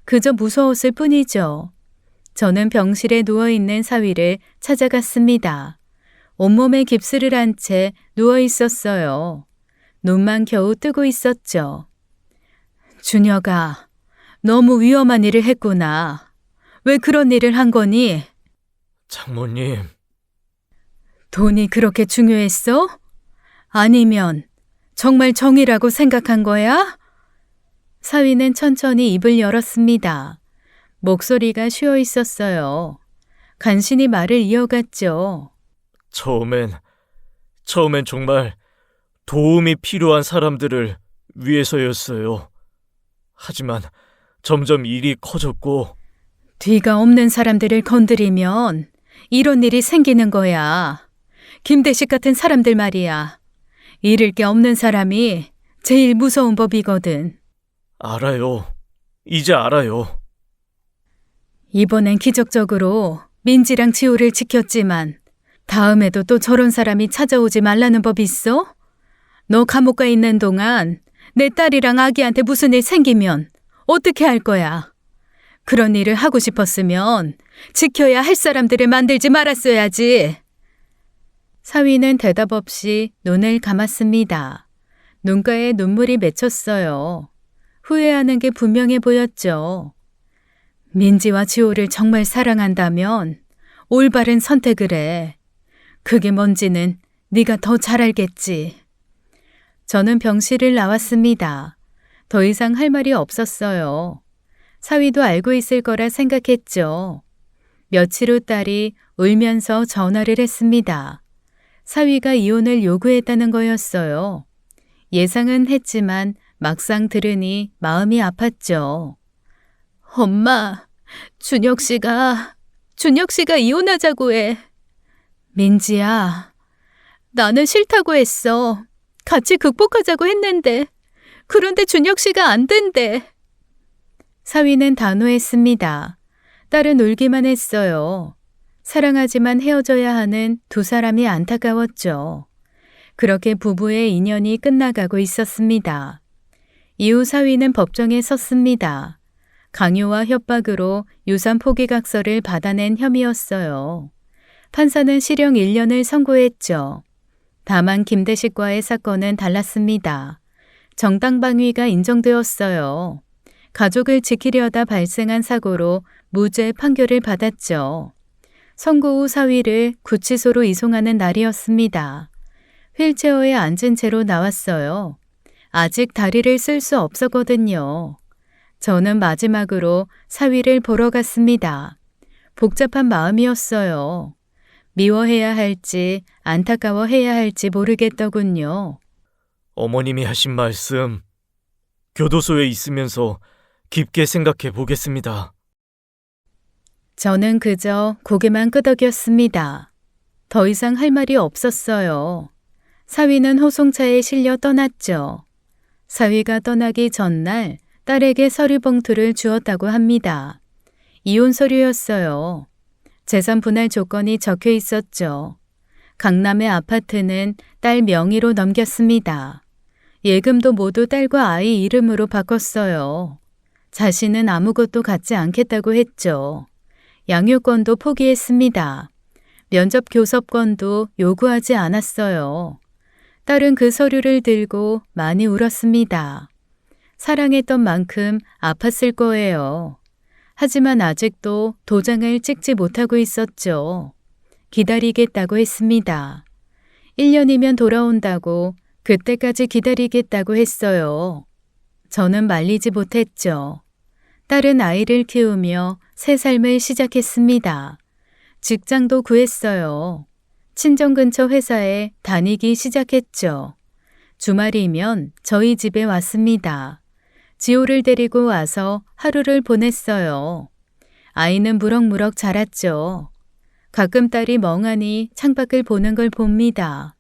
그저 무서웠을 뿐이죠. 저는 병실에 누워있는 사위를 찾아갔습니다. 온몸에 깁스를 한 채 누워 있었어요. 눈만 겨우 뜨고 있었죠. 준혁아, 너무 위험한 일을 했구나. 왜 그런 일을 한 거니? 장모님. 돈이 그렇게 중요했어? 아니면 정말 정의라고 생각한 거야? 사위는 천천히 입을 열었습니다. 목소리가 쉬어 있었어요. 간신히 말을 이어갔죠. 처음엔 정말 도움이 필요한 사람들을 위해서였어요. 하지만 점점 일이 커졌고. 뒤가 없는 사람들을 건드리면 이런 일이 생기는 거야. 김대식 같은 사람들 말이야. 잃을 게 없는 사람이 제일 무서운 법이거든. 알아요. 이제 알아요. 이번엔 기적적으로 민지랑 지호를 지켰지만 다음에도 또 저런 사람이 찾아오지 말라는 법이 있어? 너 감옥 가 있는 동안 내 딸이랑 아기한테 무슨 일 생기면 어떻게 할 거야? 그런 일을 하고 싶었으면 지켜야 할 사람들을 만들지 말았어야지. 사위는 대답 없이 눈을 감았습니다. 눈가에 눈물이 맺혔어요. 후회하는 게 분명해 보였죠. 민지와 지호를 정말 사랑한다면 올바른 선택을 해. 그게 뭔지는 네가 더 잘 알겠지. 저는 병실을 나왔습니다. 더 이상 할 말이 없었어요. 사위도 알고 있을 거라 생각했죠. 며칠 후 딸이 울면서 전화를 했습니다. 사위가 이혼을 요구했다는 거였어요. 예상은 했지만 막상 들으니 마음이 아팠죠. 엄마, 준혁 씨가 이혼하자고 해. 민지야, 나는 싫다고 했어. 같이 극복하자고 했는데. 그런데 준혁 씨가 안 된대. 사위는 단호했습니다. 딸은 울기만 했어요. 사랑하지만 헤어져야 하는 두 사람이 안타까웠죠. 그렇게 부부의 인연이 끝나가고 있었습니다. 이후 사위는 법정에 섰습니다. 강요와 협박으로 유산 포기각서를 받아낸 혐의였어요. 판사는 실형 1년을 선고했죠. 다만 김대식과의 사건은 달랐습니다. 정당방위가 인정되었어요. 가족을 지키려다 발생한 사고로 무죄 판결을 받았죠. 선고 후 사위를 구치소로 이송하는 날이었습니다. 휠체어에 앉은 채로 나왔어요. 아직 다리를 쓸 수 없었거든요. 저는 마지막으로 사위를 보러 갔습니다. 복잡한 마음이었어요. 미워해야 할지 안타까워해야 할지 모르겠더군요. 어머님이 하신 말씀, 교도소에 있으면서 깊게 생각해 보겠습니다. 저는 그저 고개만 끄덕였습니다. 더 이상 할 말이 없었어요. 사위는 호송차에 실려 떠났죠. 사위가 떠나기 전날 딸에게 서류 봉투를 주었다고 합니다. 이혼 서류였어요. 재산 분할 조건이 적혀 있었죠. 강남의 아파트는 딸 명의로 넘겼습니다. 예금도 모두 딸과 아이 이름으로 바꿨어요. 자신은 아무것도 갖지 않겠다고 했죠. 양육권도 포기했습니다. 면접 교섭권도 요구하지 않았어요. 딸은 그 서류를 들고 많이 울었습니다. 사랑했던 만큼 아팠을 거예요. 하지만 아직도 도장을 찍지 못하고 있었죠. 기다리겠다고 했습니다. 1년이면 돌아온다고 그때까지 기다리겠다고 했어요. 저는 말리지 못했죠. 딸은 아이를 키우며 새 삶을 시작했습니다. 직장도 구했어요. 친정 근처 회사에 다니기 시작했죠. 주말이면 저희 집에 왔습니다. 지호를 데리고 와서 하루를 보냈어요. 아이는 무럭무럭 자랐죠. 가끔 딸이 멍하니 창밖을 보는 걸 봅니다.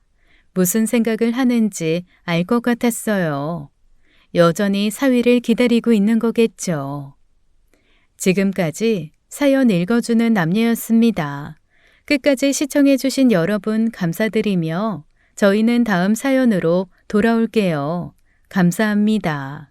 무슨 생각을 하는지 알 것 같았어요. 여전히 사위를 기다리고 있는 거겠죠. 지금까지 사연 읽어주는 남녀였습니다. 끝까지 시청해주신 여러분 감사드리며 저희는 다음 사연으로 돌아올게요. 감사합니다.